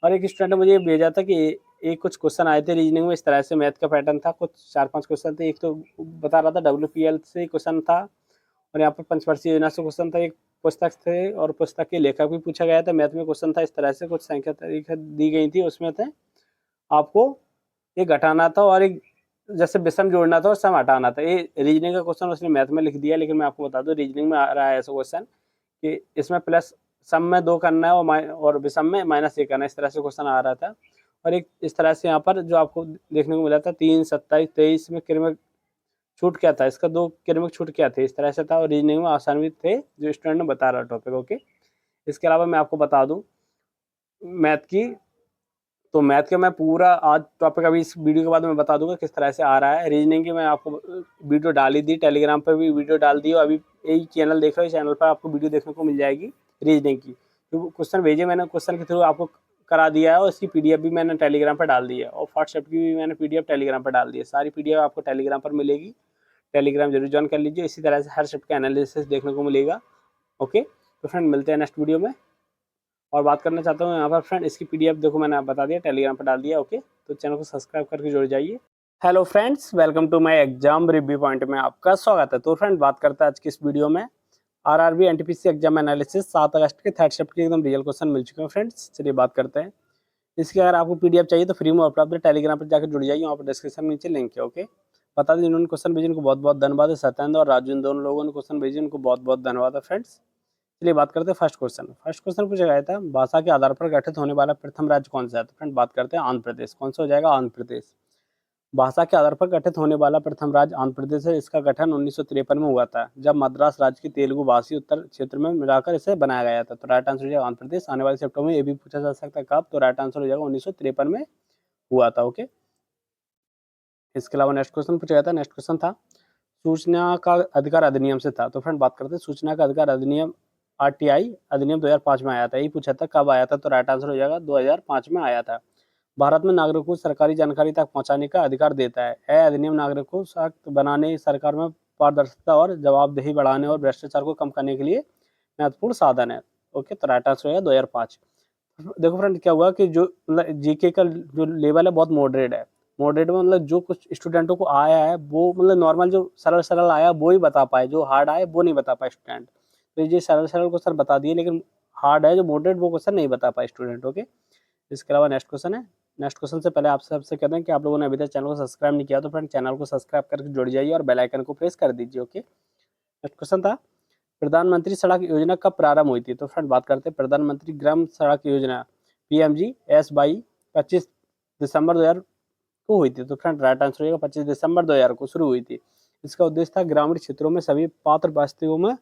और एक स्टूडेंट ने मुझे भेजा था कि एक कुछ क्वेश्चन आए थे रीजनिंग में, इस तरह से मैथ का पैटर्न था, कुछ 4-5 क्वेश्चन थे। एक तो बता रहा था WPL से क्वेश्चन था और यहाँ पर पंचवर्षीय योजना से क्वेश्चन था, एक पुस्तक थे और पुस्तक के लेखक भी पूछा गया था। मैथ में क्वेश्चन था, इस तरह से कुछ संख्या तरीका दी गई थी, उसमें थे आपको ये घटाना था और एक जैसे विषम जोड़ना था और सम हटाना था। ये रीजनिंग का क्वेश्चन उसने मैथ में लिख दिया, लेकिन मैं आपको बता दूं रीजनिंग में आ रहा है ऐसा क्वेश्चन कि इसमें प्लस सम में 2 करना है और विषम में -1 करना है, इस तरह से क्वेश्चन आ रहा था। और एक इस तरह से यहाँ पर जो आपको देखने को मिला था 3, 27, 23 में क्रमिक छूट क्या था, इसका 2 क्रमिक छूट क्या थे, इस तरह से था। और रीजनिंग में आसान भी थे जो स्टूडेंट ने बता रहा टॉपिक। ओके, इसके अलावा मैं आपको बता दूं मैथ की, तो मैथ के मैं पूरा आज टॉपिक अभी इस वीडियो के बाद मैं बता दूंगा किस तरह से आ रहा है। रीजनिंग की मैं आपको वीडियो डाल ही दी, टेलीग्राम पर भी वीडियो डाल दी, और अभी यही चैनल देख रहे हो, चैनल पर आपको वीडियो देखने को मिल जाएगी रीजनिंग की। जो क्वेश्चन भेजे मैंने क्वेश्चन के थ्रू आपको करा दिया है और इसकी PDF भी मैंने टेलीग्राम पर डाल दी है और व्हाट्सएप की भी मैंने PDF टेलीग्राम पर डाल दी है। सारी PDF आपको टेलीग्राम पर मिलेगी, टेलीग्राम जरूर ज्वाइन कर लीजिए। इसी तरह से हर शिफ्ट का एनालिसिस देखने को मिलेगा। ओके, तो फ्रेंड मिलते हैं नेक्स्ट वीडियो में। और बात करना चाहता हूँ यहाँ पर फ्रेंड इसकी PDF देखो मैंने आप बता दिया, टेलीग्राम पर डाल दिया। ओके, तो चैनल को सब्सक्राइब करके जुड़ जाइए। Hello friends, welcome to my exam review point में आपका स्वागत है। तो फ्रेंड बात करते हैं आज की इस वीडियो में RRB NTPC एग्जाम एनालिसिस 7 अगस्त के थर्ड शिफ्ट के एकदम रियल क्वेश्चन मिल चुके हैं फ्रेंड्स। चलिए बात करते हैं इसकी। अगर आपको PDF चाहिए तो फ्री में उपलब्ध है, टेलीग्राम पर जाकर जुड़ जाइए, वहाँ पर डिस्क्रिप्शन में नीचे लिंक है। ओके, बता दें जिन्होंने क्वेश्चन भेजे उनको बहुत बहुत धन्यवाद है। सत्येंद्र और राजू इन दोनों लोगों ने क्वेश्चन भेजे, उनको बहुत बहुत धन्यवाद है फ्रेंड्स। चलिए बात करते हैं फर्स्ट क्वेश्चन। फर्स्ट क्वेश्चन पूछा गया था भाषा के आधार पर गठित होने वाला प्रथम राज्य कौन सा है। तो फ्रेंड बात करते हैं आंध्र प्रदेश। कौन सा हो जाएगा, आंध्र प्रदेश। भाषा के आधार पर गठित होने वाला प्रथम राज्य आंध्र प्रदेश है। इसका गठन 1953 में हुआ था, जब मद्रास राज्य की तेलुगु भाषी उत्तर क्षेत्र में मिलाकर इसे बनाया गया था। तो राइट आंसर हो जाएगा आंध्र प्रदेश। आने वाले चैप्टर में ये भी पूछा जा सकता है कब, तो राइट आंसर हो जाएगा 1953 में हुआ था। ओके, इसके अलावा नेक्स्ट क्वेश्चन पूछा गया था, नेक्स्ट क्वेश्चन था सूचना का अधिकार अधिनियम से था। तो फ्रेंड बात करते हैं सूचना का अधिकार अधिनियम RTI अधिनियम 2005 में आया था। यही पूछा था कब आया था, तो राइट आंसर हो जाएगा 2005 में आया था। भारत में नागरिकों को सरकारी जानकारी तक पहुंचाने का अधिकार देता है। यह अधिनियम नागरिकों को सशक्त बनाने, सरकार में पारदर्शिता और जवाबदेही बढ़ाने और भ्रष्टाचार को कम करने के लिए महत्वपूर्ण साधन है। ओके, तो राइट आंसर होगा 2005। देखो फ्रेंड, क्या हुआ कि जो मतलब जीके का जो लेवल है बहुत मॉडरेट है। मॉडरेट में मतलब जो कुछ स्टूडेंटों को आया है वो मतलब नॉर्मल जो सरल सरल आया वो ही बता पाए, जो हार्ड आए वो नहीं बता पाए स्टूडेंट। तो ये सरल सरल क्वेश्चन बता दिए, लेकिन हार्ड है जो मॉडरेट वो क्वेश्चन नहीं बता पाए स्टूडेंट। ओके, इसके अलावा नेक्स्ट क्वेश्चन है। नेक्स्ट क्वेश्चन से पहले आप सबसे कहते हैं कि आप लोगों ने अभी तक चैनल को सब्सक्राइब नहीं किया तो फ्रेंड चैनल को सब्सक्राइब करके जुड़ जाइए और बेल आइकन को प्रेस कर दीजिए। ओके, नेक्स्ट क्वेश्चन था, प्रधानमंत्री सड़क योजना कब प्रारंभ हुई थी? तो फ्रेंड बात करते हैं प्रधानमंत्री ग्राम सड़क योजना PMGSY 25 दिसंबर 2000 को हुई थी। तो फ्रेंड राइट आंसर होगा 25 दिसंबर 2000 को शुरू हुई थी। इसका उद्देश्य था ग्रामीण क्षेत्रों में सभी पात्र बस्तियों में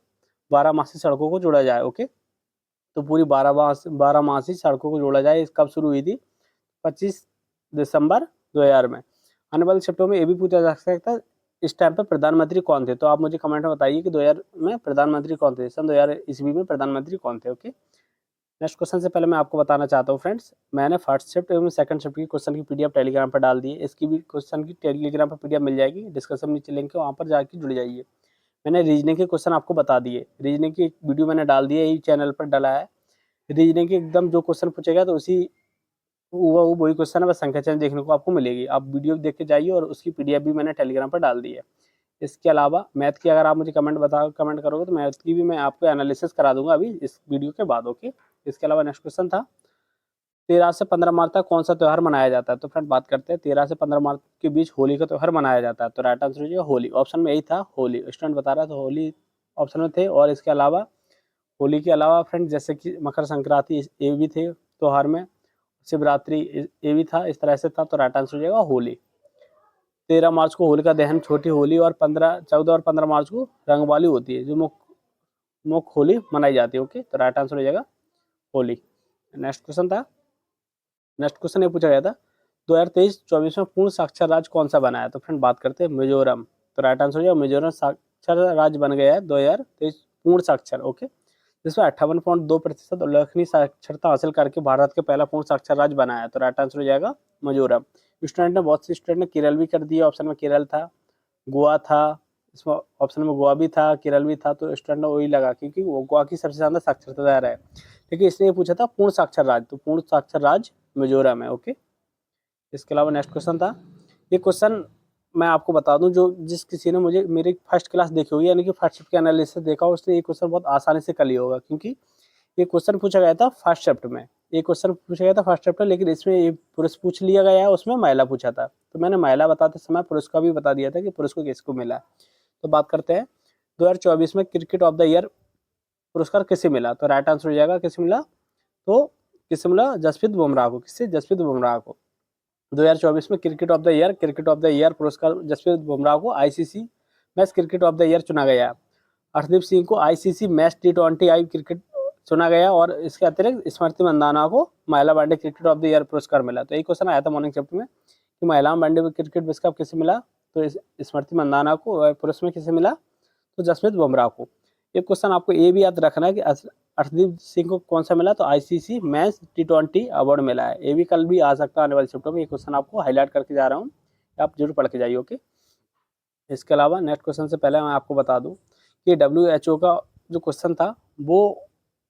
12 मासी सड़कों को जोड़ा जाए। ओके, तो पूरी 12 मासी सड़कों को जोड़ा जाए। कब शुरू हुई थी? 25 दिसंबर 2000 में। आने वाले शब्दों में ये भी पूछा जा सकता है इस टाइम पर प्रधानमंत्री कौन थे? तो आप मुझे कमेंट में बताइए कि 2000 में प्रधानमंत्री कौन थे, सन 2000 ईस्वी में प्रधानमंत्री कौन थे। ओके, नेक्स्ट क्वेश्चन से पहले मैं आपको बताना चाहता हूँ फ्रेंड्स, मैंने फर्स्ट शिफ्ट एवं सेकंड शिफ्ट की क्वेश्चन की PDF टेलीग्राम पर डाल दी है। इसकी भी क्वेश्चन की टेलीग्राम पर PDF मिल जाएगी, डिस्क्रिप्शन नीचे लिंक है, वहाँ पर जाकर जुड़ जाइए। मैंने रीजनिंग के क्वेश्चन आपको बता दिए, रीजनिंग की एक वीडियो मैंने डाल दी है, यही चैनल पर डाला है। रीजनिंग के एकदम जो क्वेश्चन पूछेगा तो उसी वो वही क्वेश्चन है, बस संख्या चयन देखने को आपको मिलेगी। आप वीडियो देख के जाइए और उसकी PDF भी मैंने टेलीग्राम पर डाल दी है। इसके अलावा मैथ की अगर आप मुझे कमेंट करोगे तो मैथ की भी मैं आपको एनालिसिस करा दूंगा अभी इस वीडियो के बाद। ओके, इसके अलावा नेक्स्ट क्वेश्चन था, 13 से 15 मार्च तक कौन सा त्यौहार मनाया जाता है? तो फ्रेंड बात करते हैं 13 से 15 मार्च के बीच होली का त्यौहार मनाया जाता है। तो राइट आंसर हो जाएगा होली। ऑप्शन में यही था होली, स्टूडेंट बता रहा था होली ऑप्शन में थे। और इसके अलावा होली के अलावा फ्रेंड जैसे कि मकर संक्रांति ये भी थे त्यौहार में, शिवरात्रि ये भी था, इस तरह से था। तो राइट आंसर हो जाएगा होली। 13 मार्च को होलिका दहन छोटी होली और 14 और 15 मार्च को रंगवाली होती है, जो मुख्य होली मनाई जाती है। ओके, तो राइट आंसर हो जाएगा होली। नेक्स्ट क्वेश्चन था, नेक्स्ट क्वेश्चन ये पूछा गया था 2023-24 में पूर्ण साक्षर राज्य कौन सा बना है? तो फ्रेंड बात करते हैं मिजोरम। तो राइट आंसर हो जाएगा मिजोरम साक्षर राज्य बन गया है 2023 पूर्ण साक्षर। ओके, जिसमें 58.2% उल्लेखनीय साक्षरता हासिल करके भारत के पहला पूर्ण साक्षर राज्य बना है। तो राइट आंसर हो जाएगा मिजोरम। स्टूडेंट ने बहुत से स्टूडेंट ने केरल भी कर दिया, ऑप्शन में केरल था, गोवा था, इसमें ऑप्शन में गोवा भी था, केरल भी था। तो स्टूडेंट ने वही लगा क्योंकि वो गोवा की सबसे ज्यादा साक्षरता दर है। देखिए इसने ये पूछा था पूर्ण साक्षर राज्य, तो पूर्ण साक्षर राज्य मिजोरम है। ओके, इसके अलावा नेक्स्ट क्वेश्चन था, ये क्वेश्चन मैं आपको बता दूं, जो जिस किसी ने मुझे मेरी फर्स्ट क्लास देखी होगी यानी कि फर्स्ट शिफ्ट के एनालिसिस देखा हो, उसने ये क्वेश्चन बहुत आसानी से कर लिया होगा, क्योंकि ये क्वेश्चन पूछा गया था फर्स्ट शिफ्ट में। ये क्वेश्चन पूछा गया था फर्स्ट शिफ्ट में, लेकिन इसमें ये पुरुष पूछ लिया गया है, उसमें महिला पूछा था। तो मैंने महिला बताते समय पुरुष का भी बता दिया था कि पुरुष को किसको मिला। तो बात करते हैं 2024 में क्रिकेट ऑफ द ईयर पुरस्कार किसे मिला? तो राइट आंसर हो जाएगा किसे मिला? तो किसे मिला? जसप्रीत बुमराह को। किससे? जसप्रीत बुमराह को। 2024 में क्रिकेट ऑफ द ईयर पुरस्कार जसप्रीत बुमराह को ICC match cricket of the year चुना गया। हरदीप सिंह को ICC मैच T20 आई क्रिकेट चुना गया, और इसके अतिरिक्त स्मृति मंदाना को महिला one day cricket of the year पुरस्कार मिला। तो यही क्वेश्चन आया था मॉर्निंग चैप्टर में कि महिला वनडे क्रिकेट विश्व कप किसे मिला? तो स्मृति मंदाना को, और पुरुष में किसे मिला? तो जसप्रीत बुमराह को। एक क्वेश्चन आपको ये भी याद रखना है कि अर्शदीप सिंह को कौन सा मिला? तो ICC मैच T20 अवार्ड मिला है। ये भी कल भी आ सकता है आने वाले शिफ्टों में, ये क्वेश्चन आपको हाईलाइट करके जा रहा हूँ, आप जरूर पढ़ के जाइए। ओके, इसके अलावा नेक्स्ट क्वेश्चन से पहले मैं आपको बता दूं कि WHO का जो क्वेश्चन था वो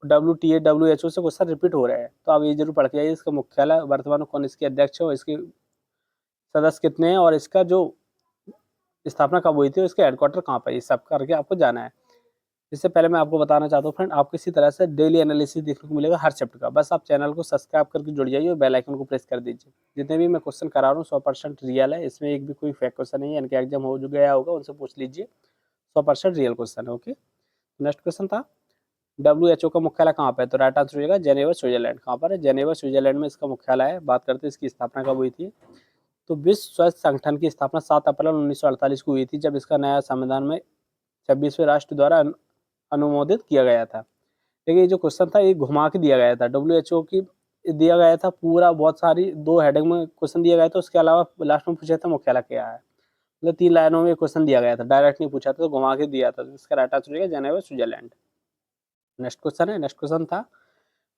WTA WHO से क्वेश्चन रिपीट हो रहे हैं, तो आप ये जरूर पढ़ के जाइए। इसका मुख्यालय वर्तमान कौन इसके अध्यक्ष हो, इसके सदस्य कितने हैं, और इसका जो स्थापना कब हुई थी, इसके हेडक्वार्टर कहाँ पर, ये सब करके आपको जाना है। इससे पहले मैं आपको बताना चाहता हूँ फ्रेंड, आपको इसी तरह से डेली एनालिसिस देखने को मिलेगा हर चैप्टर का। बस आप चैनल को सब्सक्राइब करके जुड़ जाइए और बेल आइकन को प्रेस कर दीजिए। जितने भी मैं क्वेश्चन करा रहा हूँ 100% रियल है, इसमें एक भी कोई फेक क्वेश्चन नहीं है। इनके एग्जाम हो जो गया होगा उनसे पूछ लीजिए, 100% रियल क्वेश्चन है। ओके, नेक्स्ट क्वेश्चन था WHO का मुख्यालय कहाँ पर है? तो राइट आंसर हो जाएगा जेनेवा स्विट्जरलैंड। कहाँ पर है? जेनेवा स्विट्जरलैंड में इसका मुख्यालय है। बात करते हैं इसकी स्थापना कब हुई थी, तो विश्व स्वास्थ्य संगठन की स्थापना 7 अप्रैल 1948 को हुई थी, जब इसका नया संविधान में 26वें राष्ट्र द्वारा अनुमोदित किया गया था। देखिए ये जो क्वेश्चन था ये घुमा के दिया गया था, WHO की दिया गया था पूरा, बहुत सारी 2 हेडिंग में क्वेश्चन दिया गया था। उसके अलावा लास्ट में पूछा था मुख्यालय क्या है, मतलब 3 लाइनों में क्वेश्चन दिया गया था, डायरेक्ट नहीं पूछा था, तो घुमा के दिया था। तो इसका राइट आंसर हो जाएगा जेनेवा स्विट्जरलैंड। नेक्स्ट क्वेश्चन है, नेक्स्ट क्वेश्चन था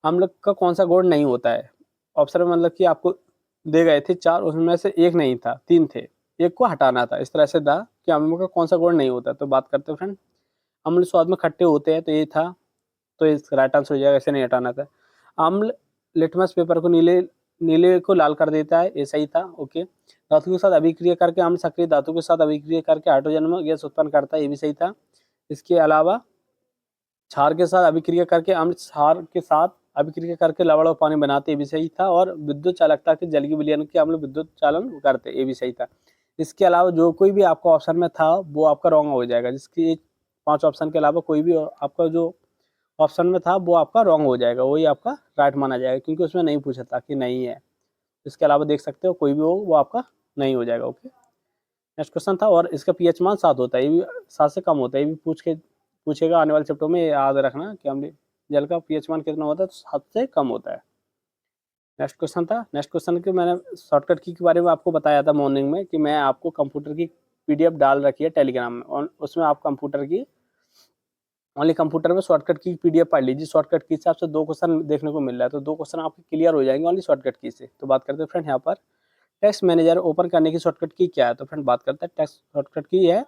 अम्ल का कौन सा गुण नहीं होता है? ऑप्शन में मतलब कि आपको दे गए थे 4, उसमें से एक नहीं था, 3 थे, एक को हटाना था। इस तरह से था कि अम्ल का कौन सा गुण नहीं होता। तो बात करते हैं फ्रेंड, अम्ल स्वाद में खट्टे होते हैं, तो ये था, तो इसका राइट आंसर हो जाएगा, इसे नहीं हटाना था। अम्ल लिटमस पेपर को नीले नीले को लाल कर देता है, ये सही था। ओके। धातु के साथ अभिक्रिया करके अम्ल सक्रिय धातु के साथ अभिक्रिया करके हाइड्रोजन में गैस उत्पन्न करता है, ये भी सही था। इसके अलावा क्षार के साथ अभिक्रिया करके अम्ल क्षार के साथ अभिक्रिया करके लवण और पानी बनाते, ये भी सही था। और विद्युत चालकता के जल की विलयन के अम्ल विद्युत चालन करते, ये भी सही था। इसके अलावा जो कोई भी आपका ऑप्शन में था वो आपका रॉन्ग हो जाएगा, जिसकी 5 ऑप्शन के अलावा कोई भी आपका जो ऑप्शन में था वो आपका रॉन्ग हो जाएगा, वही आपका राइट माना जाएगा, क्योंकि उसमें नहीं पूछा था कि नहीं है। इसके अलावा देख सकते हो कोई भी हो वो आपका नहीं हो जाएगा। ओके। नेक्स्ट क्वेश्चन था, और इसका पीएच मान 7 होता है, ये भी 7 से कम होता है, ये भी पूछेगा आने वाले चैप्टर में, याद रखना कि हमने जल का पीएच मान कितना होता है, तो 7 से कम होता है। नेक्स्ट क्वेश्चन था, नेक्स्ट क्वेश्चन के मैंने शॉर्टकट की के बारे में आपको बताया था मॉर्निंग में कि मैं आपको कंप्यूटर की पीडीएफ डाल रखी है टेलीग्राम में, और उसमें आप कंप्यूटर की ओनली कंप्यूटर में शॉर्टकट की पीडीएफ पढ़ लीजिए। शॉर्टकट की से आपसे 2 क्वेश्चन देखने को मिल रहा है, तो 2 क्वेश्चन आपके क्लियर हो जाएंगे ओनली शॉर्टकट की से। तो बात करते हैं फ्रेंड यहाँ पर टेक्स्ट मैनेजर ओपन करने की शॉर्टकट की क्या है। तो फ्रेंड बात करते हैं टेक्स्ट शॉर्टकट की है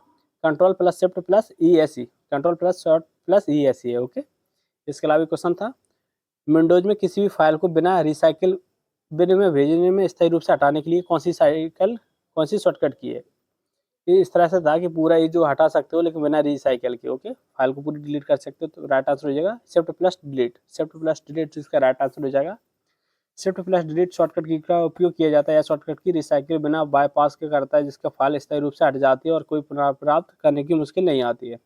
control plus shift plus E S E, control plus short plus E S E है। ओके। इसके अलावा क्वेश्चन था विंडोज में किसी भी फाइल को बिना रिसाइकिल बिन में भेजने में स्थायी रूप से हटाने के लिए कौन सी शॉर्टकट की है। ये इस तरह से था कि पूरा ये जो हटा सकते हो लेकिन बिना रिसाइकिल के। ओके। फाइल को पूरी डिलीट कर सकते हो, तो राइट आंसर हो जाएगा shift plus delete, shift plus delete इसका राइट आंसर हो जाएगा। शिफ्ट प्लस डिलीट शॉर्टकट की का उपयोग किया जाता है, या शॉर्टकट की रिसाइकिल बिना बाईपास के करता है, जिसका फाइल स्थायी रूप से हट जाती है और कोई पुनर्प्राप्त करने की मुश्किल नहीं आती है।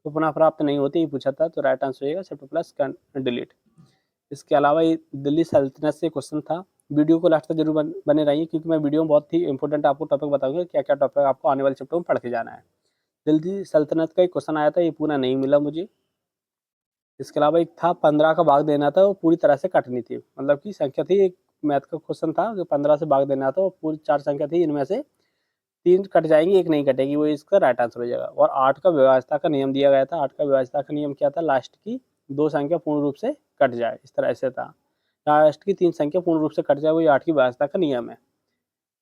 तो पुनः प्राप्त नहीं होती, ये पूछा था, तो राइट आंसर होगा शिफ्ट प्लस डिलीट। इसके अलावा ये दिल्ली सल्तनत से क्वेश्चन था। वीडियो को लास्ट तक जरूर बने रहिए, क्योंकि मैं वीडियो में बहुत ही इंपॉर्टेंट आपको टॉपिक बताऊंगा, क्या क्या टॉपिक आपको आने वाले चैप्टर में पढ़ के जाना है। दिल्ली सल्तनत का एक क्वेश्चन आया था, ये पूरा नहीं मिला मुझे। इसके अलावा एक था 15 का भाग देना था, वो पूरी तरह से कटनी थी, मतलब की संख्या थी, एक मैथ का क्वेश्चन था कि 15 से भाग देना था, वो पूरी 4 संख्या थी, इनमें से 3 कट जाएंगी, एक नहीं कटेगी, वो इसका राइट आंसर हो जाएगा। और 8 का व्यवस्था का नियम दिया गया था, 8 का व्यवस्था का नियम क्या था, लास्ट की 2 संख्या पूर्ण रूप से कट जाए, इस तरह से था, लास्ट की 3 संख्या पूर्ण रूप से कट जाए, वही 8 की व्यवस्था का नियम है।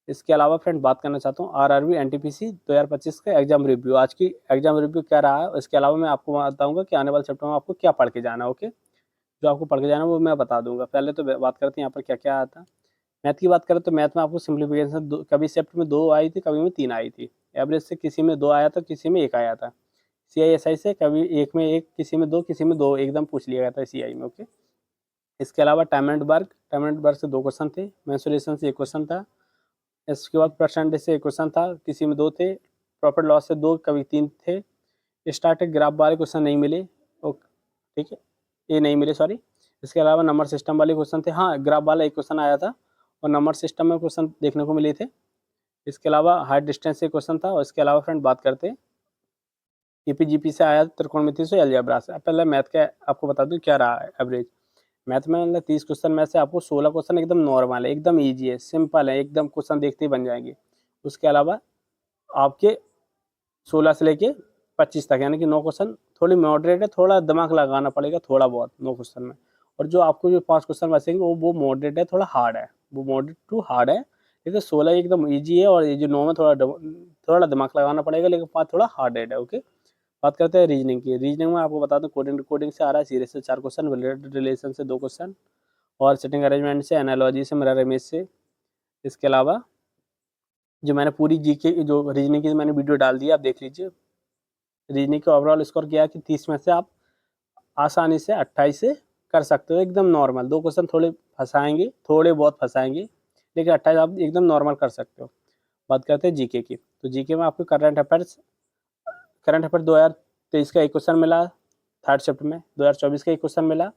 इसके अलावा फ्रेंड बात करना चाहता हूँ आरआरबी एनटीपीसी 2025 का एग्जाम रिव्यू, आज की एग्जाम रिव्यू क्या रहा है। इसके अलावा मैं आपको बताऊंगा कि आने वाले चैप्टर में आपको क्या पढ़ के जाना है। ओके। जो आपको पढ़ के जाना है वो मैं बता दूंगा। पहले तो बात करते हैं यहाँ पर क्या क्या आया था। मैथ की बात करें तो मैथ में आपको सिंप्लीफिकेशन कभी सेप्ट में 2 आई थी, कभी में 3 आई थी। एवरेज से किसी में 2 आया था, किसी में 1 आया था। CISI से कभी एक में 1, किसी में 2, किसी में 2 एकदम पूछ लिया गया था CI में। ओके। इसके अलावा टाइम एंड वर्क से 2 क्वेश्चन थे, मेंसुरेशन से 1 क्वेश्चन था। इसके बाद परसेंटेज से 1 क्वेश्चन था, किसी में 2 थे। प्रॉफिट लॉस से 2, कभी 3 थे। स्टार्टिंग ग्राफ वाले क्वेश्चन नहीं मिले। ओके। ठीक है, ये नहीं मिले, सॉरी। इसके अलावा नंबर सिस्टम वाले क्वेश्चन थे, हाँ ग्राफ वाला 1 क्वेश्चन आया था, और नंबर सिस्टम में क्वेश्चन देखने को मिले थे। इसके अलावा हाइट डिस्टेंस से क्वेश्चन था। और इसके अलावा फ्रेंड बात करते हैं ईपीजीपी से आया, त्रिकोणमिति से, अलजेब्रा से। पहले मैथ का आपको बता दूं क्या रहा है एवरेज। मैथ में मतलब 30 क्वेश्चन में से आपको 16 क्वेश्चन एकदम नॉर्मल है, एकदम ईजी है, सिंपल है, एकदम क्वेश्चन देखते ही बन जाएंगे। उसके अलावा आपके 16 से लेके 25 तक यानी कि 9 क्वेश्चन थोड़ी मॉडरेट है, थोड़ा दिमाग लगाना पड़ेगा थोड़ा बहुत 9 क्वेश्चन में। और जो आपको जो 5 क्वेश्चन बचेंगे वो मॉडरेट है, थोड़ा हार्ड है, वो मॉडरेट टू हार्ड है। लेकिन 16 एकदम ईजी है, और ये जो 9 में थोड़ा दिमाग लगाना पड़ेगा, लेकिन 5 थोड़ा हार्ड है। ओके। बात करते हैं रीजनिंग की। रीजनिंग में आपको बता दूं कोडिंग कोडिंग से आ रहा है, सीरीज से 4 क्वेश्चन, रिलेशन से 2 क्वेश्चन, और सिटिंग अरेंजमेंट से, एनालॉजी से, मिरर इमेज से। इसके अलावा जो मैंने पूरी जीके जो रीजनिंग की मैंने वीडियो डाल दी, आप देख लीजिए। रीजनिंग का ओवरऑल स्कोर किया कि 30 में से आप आसानी से 28 से कर सकते हो, एकदम नॉर्मल। 2 क्वेश्चन थोड़े फंसाएंगे, थोड़े बहुत फंसाएंगे, लेकिन 28 आप एकदम नॉर्मल कर सकते हो। बात करते हैं जीके की। तो जीके में आपको करंट अफेयर 2023 का 1 क्वेश्चन मिला थर्ड शिफ्ट में, 2024 का 1 क्वेश्चन मिला,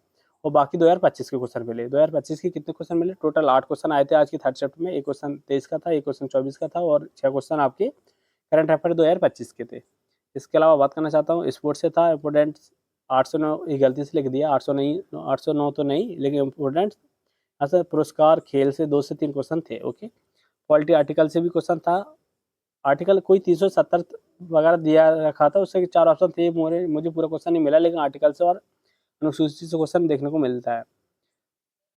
और बाकी 2025 के क्वेश्चन मिले। 2025 के कितने क्वेश्चन मिले, टोटल 8 क्वेश्चन आए थे आज की थर्ड शिफ्ट में। 1 क्वेश्चन 23 का था, 1 क्वेश्चन 24 का था, और 6 क्वेश्चन आपके करंट अफेयर 2025 के थे। इसके अलावा बात करना चाहता हूँ स्पोर्ट्स से था इम्पोर्टेंट 809, ये गलती से लिख दिया 800 नहीं, 809 तो नहीं, लेकिन इम्पोर्टेंट ऐसा पुरस्कार खेल से 2 से 3 क्वेश्चन थे। ओके। पॉलिटी आर्टिकल से भी क्वेश्चन था, आर्टिकल कोई 370 वगैरह दिया रखा था, उससे 4 ऑप्शन थे, मुझे पूरा क्वेश्चन नहीं मिला, लेकिन आर्टिकल से और अनुसूची से क्वेश्चन देखने को मिलता है।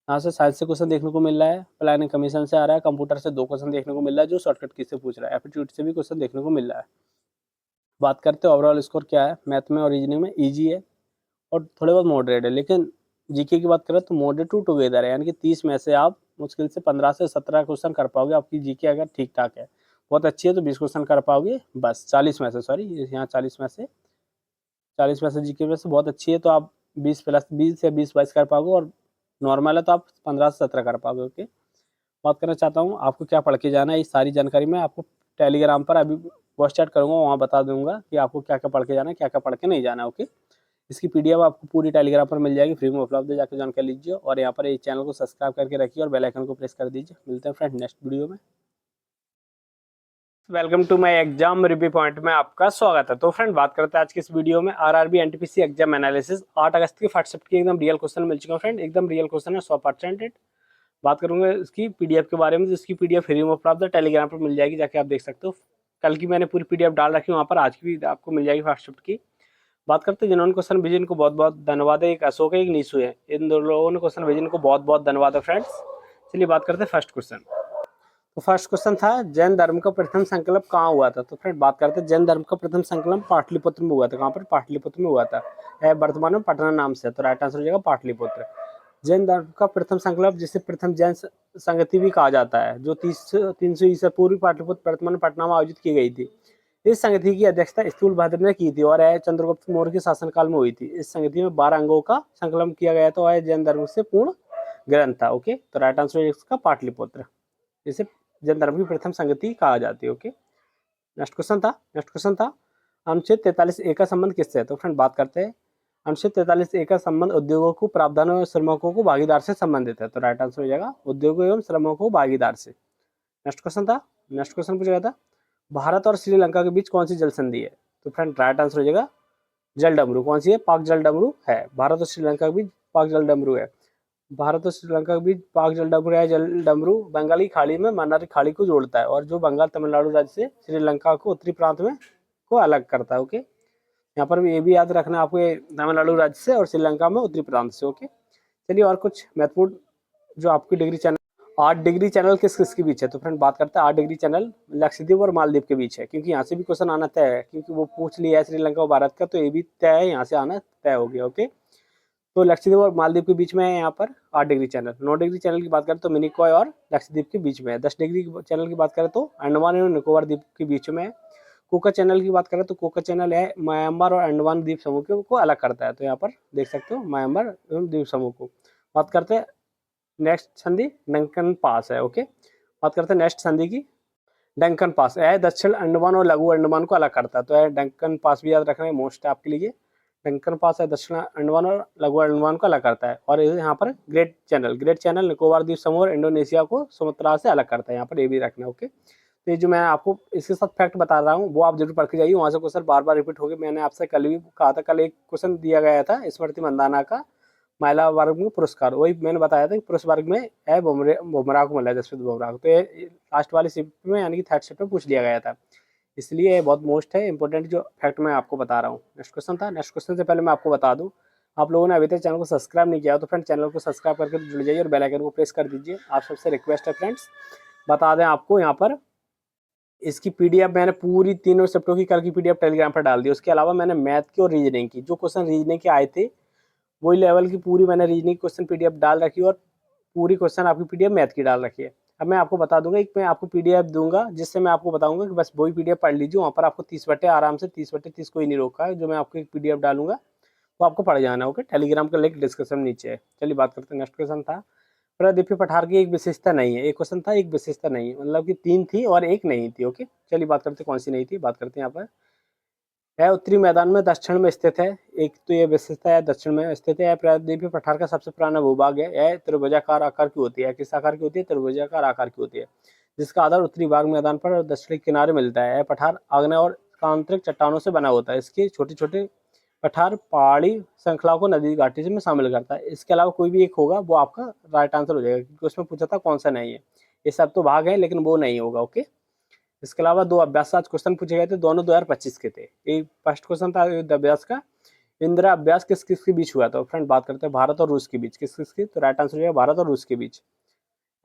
यहाँ से साइंस से क्वेश्चन देखने को मिल रहा है, प्लानिंग कमीशन से आ रहा है, कंप्यूटर से 2 क्वेश्चन देखने को मिल रहा है जो शॉर्टकट की से पूछ रहा है, एप्टीट्यूड से भी क्वेश्चन देखने को मिल रहा है। बात करते हैं ओवरऑल स्कोर क्या है, मैथ में और रीजनिंग में ईजी है और थोड़े बहुत मॉडरेट है, लेकिन जीके की बात करें तो मॉडरेट टू टुगेदर है, यानी कि 30 में से आप मुश्किल से 15 से 17 क्वेश्चन कर पाओगे। आपकी जीके अगर ठीक ठाक है, बहुत अच्छी है तो 20 क्वेश्चन कर पाओगे बस, 40 में से, सॉरी यहाँ 40 में से जीके में से बहुत अच्छी है तो आप 20 या 20-22 कर पाओगे, और नॉर्मल है तो आप 15 से 17 कर पाओगे। ओके, बात करना चाहता हूँ आपको क्या पढ़ के जाना है, ये सारी जानकारी मैं आपको टेलीग्राम पर अभी वॉइस चैट करूँगा, वहाँ बता दूंगा कि आपको क्या क्या पढ़ के जाना है, क्या क्या पढ़ के नहीं जाना है। ओके, इसकी पीडीएफ आपको पूरी टेलीग्राम पर मिल जाएगी, फ्री में उपलब्ध है, जाकर जानकारी लीजिए और यहाँ पर इस चैनल को सब्सक्राइब करके रखिए और बेल आइकन को प्रेस कर दीजिए। मिलते हैं फ्रेंड नेक्स्ट वीडियो में। Welcome to my exam review point में आपका स्वागत है। तो फ्रेंड बात करते हैं आज की इस वीडियो में आरआरबी एनटीपीसी एग्जाम एनालिसिस 8 अगस्त के फर्स्ट शिफ्ट की एकदम रियल क्वेश्चन मिल चुका है फ्रेंड, एकदम रियल क्वेश्चन है 100%। बात करूंगा इसकी पीडीएफ के बारे में, तो इसकी पीडीएफ फ्री में उपलब्ध है, टेलीग्राम पर मिल जाएगी, जाके आप देख सकते हो। कल की मैंने पूरी पीडीएफ डाल रखी है वहाँ पर, आज की भी आपको मिल जाएगी फर्स्ट शिफ्ट की। बात करते हैं जिन्होंने क्वेश्चन भेजे इनको बहुत बहुत धन्यवाद है, एक अशोक है एक नीसू है, इन दो लोगों ने क्वेश्चन भेजे, इनको बहुत बहुत धन्यवाद है फ्रेंड्स। चलिए बात करते हैं फर्स्ट क्वेश्चन। तो फर्स्ट क्वेश्चन था जैन धर्म का प्रथम संकल्प कहाँ हुआ था। तो फ्रेंड बात करते हैं जैन धर्म का प्रथम संकल्प पाटलिपुत्र में हुआ था। कहाँ पर? पाटलिपुत्र में हुआ था, वर्तमान में पटना नाम से, तो राइट आंसर हो जाएगा पाटलिपुत्र। जैन धर्म का प्रथम संकल्प जिसे प्रथम जैन संगति भी कहा जाता है, जो 300 ईसा पूर्व पाटलिपुत्र वर्तमान पटना में आयोजित की गई थी। इस संगति की अध्यक्षता स्थूलभद्र ने की थी और चंद्रगुप्त मौर्य के शासनकाल में हुई थी। इस संगति में 12 अंगों का संकलन किया गया था और जैन धर्म से पूर्ण ग्रंथ था। ओके, तो राइट आंसर है इसका पाटलिपुत्र, जिसे जैन धर्म की प्रथम संगति कहा जाती है। ओके, नेक्स्ट क्वेश्चन था अनुच्छेद 43A का संबंध किससे है। तो फ्रेंड बात करते हैं अनुच्छेद 43A का संबंध उद्योगों को प्रावधानों और श्रमिकों को भागीदार से संबंधित है, तो राइट आंसर हो जाएगा उद्योगों एवं श्रमिकों को भागीदार से। नेक्स्ट क्वेश्चन पूछा गया था भारत और श्रीलंका के बीच कौन सी जल संधि है। तो फ्रेंड राइट आंसर हो जाएगा जल डमरू। कौन सी है? पाक जल डमरू है, भारत और श्रीलंका के बीच पाक जल डमरू है। भारत और श्रीलंका के बीच पाक जल डमरू है। जल डमरू बंगाली खाड़ी में मन्नार खाड़ी को जोड़ता है और जो बंगाल तमिलनाडु राज्य से श्रीलंका को उत्तरी प्रांत में को अलग करता है। ओके, यहाँ पर भी ये भी याद रखना आपको, तमिलनाडु राज्य से और श्रीलंका में उत्तरी प्रांत से। ओके, चलिए और कुछ महत्वपूर्ण जो आपकी डिग्री चैनल 8 डिग्री चैनल किस किस के बीच है। तो फ्रेंड बात करते हैं 8 डिग्री चैनल लक्षद्वीप और मालदीव के बीच है, क्योंकि यहाँ से भी क्वेश्चन आना तय है, क्योंकि वो पूछ लिया है श्रीलंका और भारत का, तो ये भी तय है, यहाँ से आना तय हो गया। ओके, तो लक्षद्वीप और मालदीव के बीच में है यहाँ पर 8 डिग्री चैनल। 9 डिग्री चैनल की बात करें तो मिनिकॉय और लक्षद्वीप के बीच में है। 10 डिग्री चैनल की बात करें तो अंडमान एवं निकोबार द्वीप के बीच में है। कोका चैनल की बात करें तो कोका चैनल है म्यांमार और अंडमान द्वीप समूह को अलग करता है, तो यहाँ पर देख सकते हो म्यांमार एवं द्वीप समूह को। बात करते हैं नेक्स्ट संधि डंकन पास है। ओके, बात करते हैं नेक्स्ट संधि की डंकन पास है, दक्षिण अंडमान और लघु अंडमान को अलग करता है, तो डंकन पास भी याद रखना है, मोस्ट है आपके लिए। डंकन पास है दक्षिण अंडमान और लघु अंडमान को अलग करता है, और यहाँ पर ग्रेट चैनल निकोबार द्वीप समूह और इंडोनेशिया को सुमात्रा से अलग करता है, यहाँ पर ये भी रखना है। ओके, तो ये जो मैं आपको इसके साथ फैक्ट बता रहा हूँ वो आप जरूर पढ़ के जाइए, वहाँ से क्वेश्चन बार बार रिपीट हो गए। मैंने आपसे कल भी कहा था, कल एक क्वेश्चन दिया गया था स्मृति मंदाना का महिला वर्ग में पुरस्कार, वही मैंने बताया था कि पुरुष वर्ग में है बुमराह को मिला है, जसप्रीत बुमराह को, तो ये लास्ट वाली शिफ्ट में यानी कि थर्ड शिफ्ट में पूछ लिया गया था, इसलिए बहुत मोस्ट है इंपॉर्टेंट जो फैक्ट मैं आपको बता रहा हूँ। नेक्स्ट क्वेश्चन से पहले मैं आपको बता दूँ, आप लोगों ने अभी तक चैनल को सब्सक्राइब नहीं किया तो फ्रेंड चैनल को सब्सक्राइब करके जुड़ जाइए और बेल आइकन को प्रेस कर दीजिए, आप सबसे रिक्वेस्ट है फ्रेंड्स। बता दें आपको यहाँ पर इसकी पीडीएफ मैंने पूरी तीनों सब्जेक्टों की कल की पीडीएफ टेलीग्राम पर डाल दी। उसके अलावा मैंने मैथ की और रीजनिंग की जो क्वेश्चन रीजनिंग के आए थे वही लेवल की पूरी मैंने रीजनिंग क्वेश्चन पीडीएफ डाल रखी है और पूरी क्वेश्चन आपकी पीडीएफ मैथ की डाल रखी है। अब मैं आपको बता दूंगा, एक मैं आपको पीडीएफ दूंगा जिससे मैं आपको बताऊंगा कि बस वही पीडीएफ पढ़ लीजिए, वहाँ पर आपको 30 बटे आराम से 30/30 कोई नहीं रोका है, जो मैं आपको एक पीडीएफ डालूंगा वो आपको पढ़ जाना है। ओके, टेलीग्राम का लिंक डिस्क्रिप्शन में नीचे है। चलिए बात करते हैं नेक्स्ट क्वेश्चन था प्रदीप्ति पठार की एक विशेषता नहीं है। एक क्वेश्चन था एक विशेषता नहीं है, मतलब कि 3 थी और एक नहीं थी। ओके, चलिए बात करते हैं कौन सी नहीं थी। बात करते हैं यहाँ पर यह उत्तरी मैदान में दक्षिण में स्थित है, एक तो ये विशेषता है दक्षिण में स्थित है। प्रायद्वीपीय पठार का सबसे पुराना भूभाग है। यह त्रिभुजाकार आकार की होती है, किस आकार की होती है? त्रिभुजाकार आकार की होती है, जिसका आधार उत्तरी भाग मैदान पर और दक्षिणी किनारे मिलता है। यह पठार आग्नेय और आंतरिक चट्टानों से बना होता है। इसके छोटे छोटे पठार पहाड़ी श्रृंखलाओं को नदी घाटी में शामिल करता है। इसके अलावा कोई भी एक होगा वो आपका राइट आंसर हो जाएगा, क्योंकि उसमें पूछा था कौन सा नहीं है। ये सब तो भाग है लेकिन वो नहीं होगा। ओके, इसके अलावा 2 अभ्यास आज क्वेश्चन पूछे गए थे, दोनों 2025 के थे। एक फर्स्ट क्वेश्चन था अभ्यास का, इंदिरा अभ्यास किस किस के बीच हुआ? तो फ्रेंड बात करते हैं भारत और रूस के बीच। किस किस की? तो राइट आंसर हो जाएगा भारत और रूस के बीच।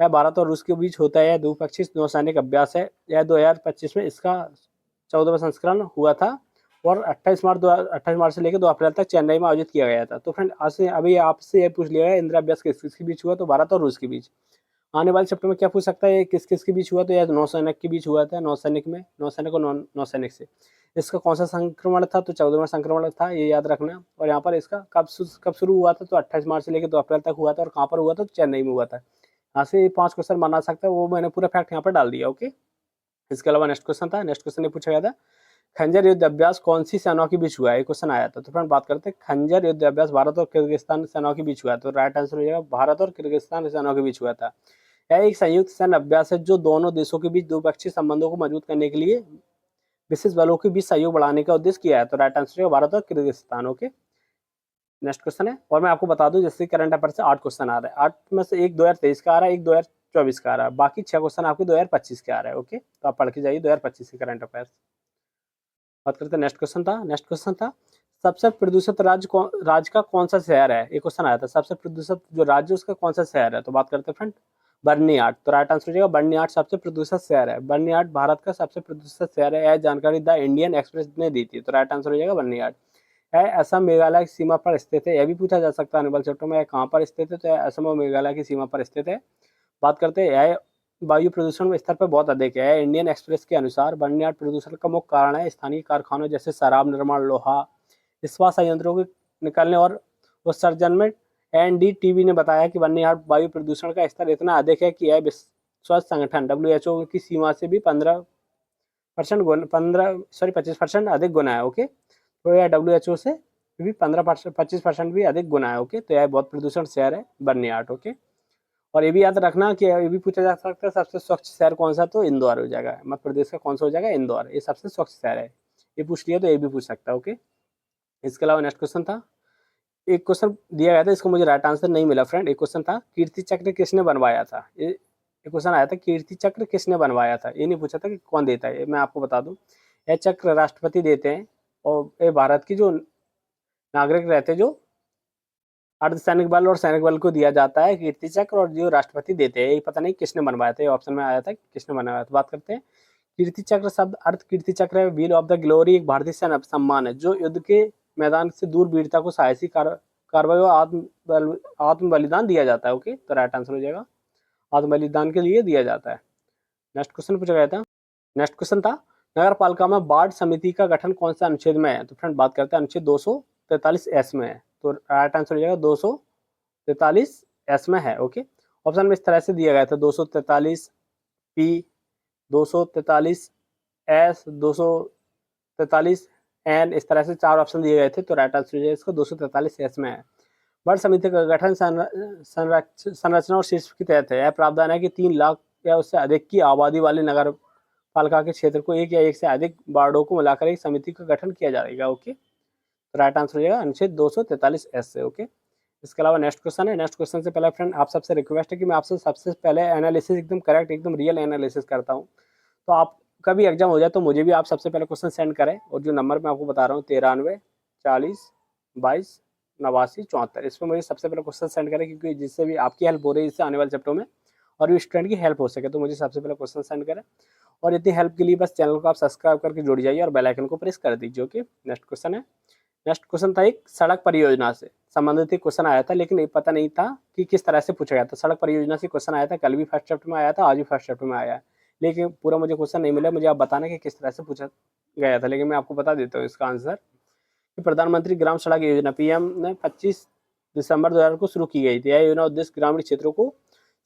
यह भारत और रूस के बीच होता है, द्विपक्षीय नौसैनिक अभ्यास है। यह 2025 में इसका 14वां संस्करण हुआ था और 28 मार्च से लेकर 2 अप्रैल तक चेन्नई में आयोजित किया गया था। तो फ्रेंड आज से अभी आपसे ये पूछ लिया है इंदिरा अभ्यास किस किस के बीच हुआ? तो भारत और रूस के बीच। आने वाले चैप्टर में क्या पूछ सकता है, ये किस किस के बीच हुआ? तो यह नौसैनिक के बीच हुआ था। नौसैनिक और नौसैनिक से इसका कौन सा संक्रमण था? तो 14वां संक्रमण था, ये याद रखना। और यहाँ पर इसका कब शुरू हुआ था? तो 28 मार्च से लेकर 2 अप्रैल तक हुआ था। और कहाँ पर हुआ था? तो चेन्नई में हुआ था। यहाँ से 5 क्वेश्चन बना सकता है, वो मैंने पूरा फैक्ट यहाँ पर डाल दिया। ओके, इसके अलावा नेक्स्ट क्वेश्चन था। नेक्स्ट क्वेश्चन ये पूछा गया था, खंजर युद्ध अभ्यास कौन सी सेनाओं के बीच हुआ है? क्वेश्चन आया था। तो फ्रेंड बात करते हैं, खंजर युद्ध अभ्यास भारत और किर्गिस्तान सेनाओं के बीच हुआ है। तो राइट आंसर हो जाएगा भारत और किर्गिस्तान सेनाओं के बीच हुआ था। यह एक संयुक्त सैन्य अभ्यास है जो दोनों देशों के बीच द्विपक्षीय संबंधों को मजबूत करने के लिए विशेष बलों के बीच सहयोग बढ़ाने का उद्देश्य किया है। तो राइट आंसर है भारत और किर्गिस्तान। ओके, नेक्स्ट क्वेश्चन है, और मैं आपको बता दूं जैसे करंट अफेयर से 8 क्वेश्चन आ रहे हैं। 8 में से एक 2023 का आ रहा है, एक 2024 का आ रहा है, बाकी 6 क्वेश्चन आपके 2025 के आ रहे हैं। ओके, तो आप पढ़ के जाइए 2025 के करंट अफेयर। बात करते हैं, नेक्स्ट क्वेश्चन था सबसे प्रदूषित राज्य का कौन सा शहर है? एक क्वेश्चन आया था, सबसे प्रदूषित जो राज्य उसका कौन सा शहर है? तो बात करते हैं फ्रेंड बर्नियाड। तो राइट आंसर हो जाएगा बर्नियाड सबसे प्रदूषित शहर है। बर्नियाड भारत का सबसे प्रदूषित शहर है, यह जानकारी द इंडियन एक्सप्रेस ने दी थी। तो राइट आंसर हो जाएगा बर्नियाड। यह असम मेघालय की सीमा पर स्थित है। यह भी पूछा जा सकता है आने वाले चैप्टर में, कहाँ पर स्थित है? तो यह असम और मेघालय की सीमा पर स्थित है। बात करते हैं, यह वायु प्रदूषण स्तर पर बहुत अधिक है। इंडियन एक्सप्रेस के अनुसार बर्नियाड प्रदूषण का मुख्य कारण है स्थानीय कारखानों जैसे शराब निर्माण, लोहा इस्पात संयंत्रों के निकलने और उत्सर्जन में। एनडीटीवी ने बताया कि बर्नियाड वायु प्रदूषण का स्तर इतना अधिक है कि यह विश्व स्वास्थ्य संगठन WHO की सीमा से भी 25% अधिक गुना है। ओके, तो यह WHO से भी 25% भी अधिक गुना है। ओके, तो यह बहुत प्रदूषण शहर है बर्नियाड। ओके, और ये भी याद रखना कि ये भी पूछा जा सकता है सबसे स्वच्छ शहर कौन सा? तो इंदौर हो जाएगा। मध्य प्रदेश का कौन सा हो जाएगा? इंदौर। ये सबसे स्वच्छ शहर है। ये पूछ लिया तो ये भी पूछ सकता है। ओके, इसके अलावा नेक्स्ट क्वेश्चन था, एक क्वेश्चन दिया गया था, इसको मुझे राइट आंसर नहीं मिला फ्रेंड। एक क्वेश्चन था कीर्ति चक्र किसने बनवाया था? ये क्वेश्चन आया था, कीर्ति चक्र किसने बनवाया था? ये नहीं पूछा था कि कौन देता है, मैं आपको बता दूं यह चक्र राष्ट्रपति देते हैं। और ये भारत की जो नागरिक रहते जो अर्धसैनिक बल और सैनिक बल को दिया जाता है कीर्ति चक्र, और जो राष्ट्रपति देते हैं। ये पता नहीं किसने बनवाया था, ये ऑप्शन में आया था किसने बनवाया था। बात करते हैं, कीर्ति चक्र शब्द अर्थ कीर्ति चक्र है, व्हील ऑफ द ग्लोरी एक भारतीय सैन्य सम्मान है जो युद्ध के मैदान से दूर वीरता को साहसी कार्रवाई और आत्म बलिदान दिया जाता है। ओके, तो राइट आंसर हो जाएगा आत्म बलिदान के लिए दिया जाता है। नेक्स्ट क्वेश्चन पूछा गया था, नेक्स्ट क्वेश्चन था नगर पालिका में वार्ड समिति का गठन कौन सा अनुच्छेद में है? तो फ्रेंड बात करते हैं अनुच्छेद 243S में है। तो राइट आंसर हो जाएगा 243S में है। ओके, ऑप्शन में इस तरह से दिया गया था 243P, 243S, 243N, इस तरह से 4 ऑप्शन दिए गए थे। तो राइट आंसर इसका 243S में है। वार्ड समिति का गठन संरचना और शीर्ष की तहत है। यह प्रावधान है कि 3 लाख या उससे अधिक की आबादी वाले नगर पालिका के क्षेत्र को एक या एक से अधिक वार्डों को मिलाकर एक समिति का गठन किया जाएगा। ओके, तो राइट आंसर हो जाएगा अनुच्छेद 243S से। ओके, इसके अलावा नेक्स्ट क्वेश्चन है। नेक्स्ट क्वेश्चन से पहले फ्रेंड आप सबसे रिक्वेस्ट है कि मैं आपसे सबसे पहले एनालिसिस एकदम करेक्ट, एकदम रियल एनालिसिस करता हूँ। तो आप कभी एग्जाम हो जाए तो मुझे भी आप सबसे पहले क्वेश्चन सेंड करें, और जो नंबर मैं आपको बता रहा हूँ 93 40 22 89 74, इस पर मुझे सबसे पहले क्वेश्चन सेंड करें, क्योंकि जिससे भी आपकी हेल्प हो रही है इससे आने वाले चैप्टर में, और भी स्टूडेंट की हेल्प हो सके। तो मुझे सबसे पहले क्वेश्चन सेंड करें, और इतनी हेल्प के लिए बस चैनल को आप सब्सक्राइब करके जुड़ जाइए और बेल आइकन को प्रेस कर दीजिए। ओके, नेक्स्ट क्वेश्चन है। नेक्स्ट क्वेश्चन था एक सड़क परियोजना से संबंधित एक क्वेश्चन आया था, लेकिन पता नहीं था कि किस तरह से पूछा गया था। सड़क परियोजना से क्वेश्चन आया था, कल भी फर्स्ट चैप्टर में आया था, आज भी फर्स्ट चैप्टर में आया है, लेकिन पूरा मुझे क्वेश्चन नहीं मिला। मुझे आप बताना कि किस तरह से पूछा गया था, लेकिन मैं आपको बता देता हूँ इसका आंसर कि प्रधानमंत्री ग्राम सड़क योजना PM ने 25 दिसंबर 2000 को शुरू की गई थी। यह योजना उद्देश्य ग्रामीण क्षेत्रों को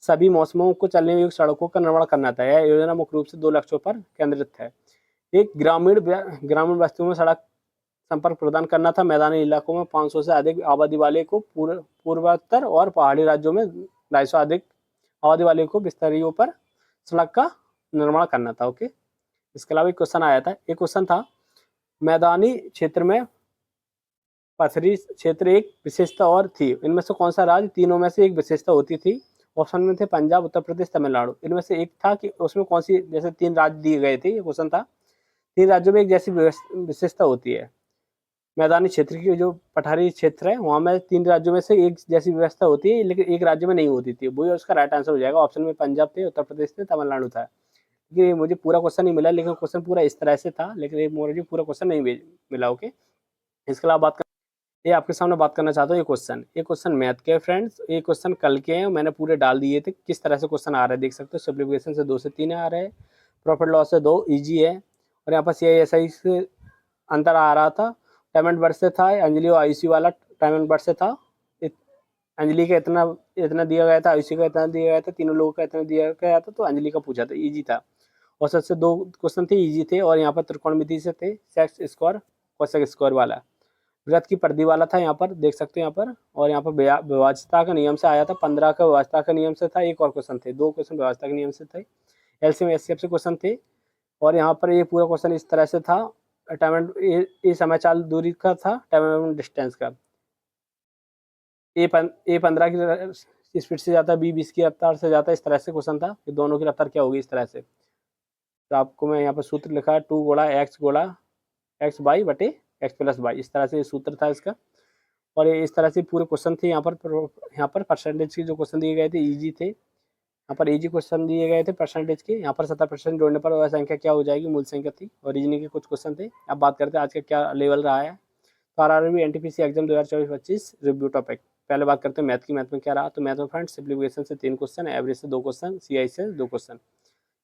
सभी मौसमों को चलने योग्य सड़कों का निर्माण करना था। यह योजना मुख्य रूप से 2 लक्ष्यों पर केंद्रित है। एक ग्रामीण बस्तियों में सड़क संपर्क प्रदान करना था। मैदानी इलाकों में 500 से अधिक आबादी वाले को पूर्वोत्तर और पहाड़ी राज्यों में 250 अधिक आबादी वाले को बिस्तरियों पर सड़क का निर्माण करना था। ओके, इसके अलावा एक क्वेश्चन आया था, एक क्वेश्चन था मैदानी क्षेत्र में पथरी क्षेत्र एक विशेषता और थी, इनमें से कौन सा राज्य तीनों में से एक विशेषता होती थी? ऑप्शन में थे पंजाब, उत्तर प्रदेश, तमिलनाडु। इनमें से एक था कि उसमें कौन सी, जैसे 3 राज्य दिए गए थे, ये क्वेश्चन था 3 राज्यों में एक जैसी विशेषता होती है। मैदानी क्षेत्र की जो पठारी क्षेत्र है वहाँ में 3 राज्यों में से एक जैसी व्यवस्था होती है, लेकिन एक राज्य में नहीं होती थी। वही उसका राइट आंसर हो जाएगा। ऑप्शन में पंजाब थे, उत्तर प्रदेश थे, तमिलनाडु था। ये मुझे पूरा क्वेश्चन नहीं मिला, लेकिन क्वेश्चन पूरा इस तरह से था, लेकिन ये मुझे पूरा क्वेश्चन नहीं मिला। ओके, इसके अलावा ये आपके सामने बात करना चाहता हूँ। ये क्वेश्चन मैथ के फ्रेंड्स, ये क्वेश्चन कल के हैं, मैंने पूरे डाल दिए थे। किस तरह से क्वेश्चन आ रहा है देख सकते हो। सिंप्लीफिकेशन से 2 से 3 आ रहे हैं, प्रॉफिट लॉस से 2 इजी है, और यहाँ पर CISI से अंतर आ रहा था। टाइम एंड वर्ड से था, अंजलि और आयुषी वाला टाइम एंड वर्ड से था। अंजलि का इतना इतना दिया गया था, आयुषी का इतना दिया गया था, तीनों लोगों का इतना दिया गया था, तो अंजलि का पूछा था, इजी था। और सबसे 2 क्वेश्चन थे, इजी थे, और यहाँ पर त्रिकोणमिति से थे, सेक्स स्क्वायर कोसेक स्क्वायर वाला। वृत्त की परिधि वाला था, यहाँ पर देख सकते हो यहाँ पर। और यहाँ पर विभाज्यता का नियम से आया था, 15 का विभाज्यता का नियम से था। एक और क्वेश्चन थे, 2 क्वेश्चन विभाज्यता के नियम से थे, एलसीएम एचसीएफ से क्वेश्चन थे। और यहाँ पर ये पूरा क्वेश्चन इस तरह से था। टाइम एंड ये समय चाल दूरी का था, टाइम एंड डिस्टेंस का। ए 15 की स्पीड से जाता है, बी 20 की रफ्तार से जाता है, इस तरह से क्वेश्चन था कि दोनों की रफ्तार क्या होगी, इस तरह से। तो आपको मैं यहाँ पर सूत्र लिखा है, 2 गुणा एक्स बाई बटे एक्स प्लस बाई, इस तरह से ये सूत्र था इसका। और ये इस तरह से पूरे क्वेश्चन थे। यहाँ पर परसेंटेज के जो क्वेश्चन दिए गए थे इजी थे, यहाँ पर इजी क्वेश्चन दिए गए थे परसेंटेज के। यहाँ पर 70% जोड़ने पर वह संख्या क्या हो जाएगी, मूल संख्या थी। और रीजनिंग के कुछ क्वेश्चन थे। अब बात करते हैं आज का क्या लेवल रहा है। तो RRB NTPC exam 2024-25 review topic. पहले बात करते हैं मैथ की। मैथ में क्या रहा, तो मैथ में फ्रेंड्स सिंप्लीफिकेशन से 3 क्वेश्चन, एवरेज से 2 क्वेश्चन, CI से 2 क्वेश्चन।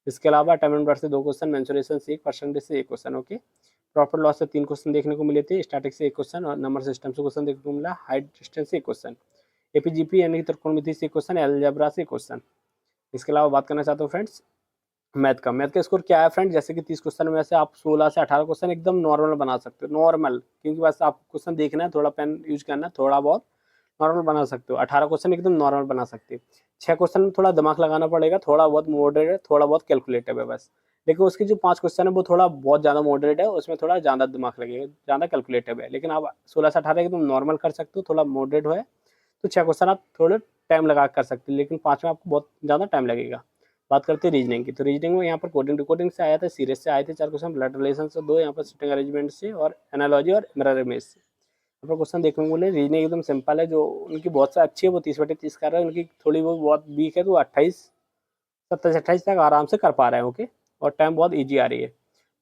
इसके अलावा टाइम एंड वर्ड से 2 क्वेश्चन, मेंसुरेशन से 1, परसेंटेज से 1 क्वेश्चन। ओके, प्रॉफिट लॉस से 3 क्वेश्चन देखने को मिले थे, स्टैटिक से 1 क्वेश्चन, और नंबर सिस्टम से क्वेश्चन देखने को मिला, हाइट डिस्टेंस से 1 क्वेश्चन, APGP यानी कि त्रिकोणमिति से 1 क्वेश्चन, अलजेब्रा से 1 क्वेश्चन। इसके अलावा बात करना चाहता हूँ फ्रेंड्स मैथ का स्कोर क्या है फ्रेंड। जैसे कि 30 क्वेश्चन में से आप 16 से 18 क्वेश्चन एकदम नॉर्मल बना सकते हो, नॉर्मल, क्योंकि बस आपको क्वेश्चन देखना है, थोड़ा पेन यूज करना है, थोड़ा बहुत नॉर्मल बना सकते हो। 18 क्वेश्चन एकदम नॉर्मल बना सकते हो। 6 क्वेश्चन में थोड़ा दिमाग लगाना पड़ेगा, थोड़ा बहुत मॉडरेट है, थोड़ा बहुत कैलकुलेटिव है बस। लेकिन उसके जो 5 क्वेश्चन है वो थोड़ा बहुत ज़्यादा मॉडरेट है, उसमें थोड़ा ज़्यादा दिमाग लगेगा, ज़्यादा कैलकुलेटिव है। लेकिन आप 16 से 18 एकदम नॉर्मल कर सकते हो, थोड़ा मॉडरेट है तो 6 क्वेश्चन आप थोड़े टाइम लगा कर सकते हो, लेकिन 5 में आपको बहुत ज़्यादा टाइम लगेगा। बात करते हैं रीजनिंग की। तो रीजनिंग में यहाँ पर कोडिंग डिकोडिंग से आया था, सीरीज से आए थे 4 क्वेश्चन, ब्लड रिलेशन से 2, यहाँ पर सिटिंग अरेंजमेंट से, और एनालॉजी और मिरर इमेज से। यहाँ पर क्वेश्चन देखने को मिले। रीजनिंग एकदम सिंपल है, जो उनकी बहुत सा अच्छी है वो 30/30 कर रहे हैं, उनकी थोड़ी वो बहुत वीक है तो 27 28 तक आराम से कर पा रहे हैं। ओके, और टाइम बहुत ईजी आ रही है।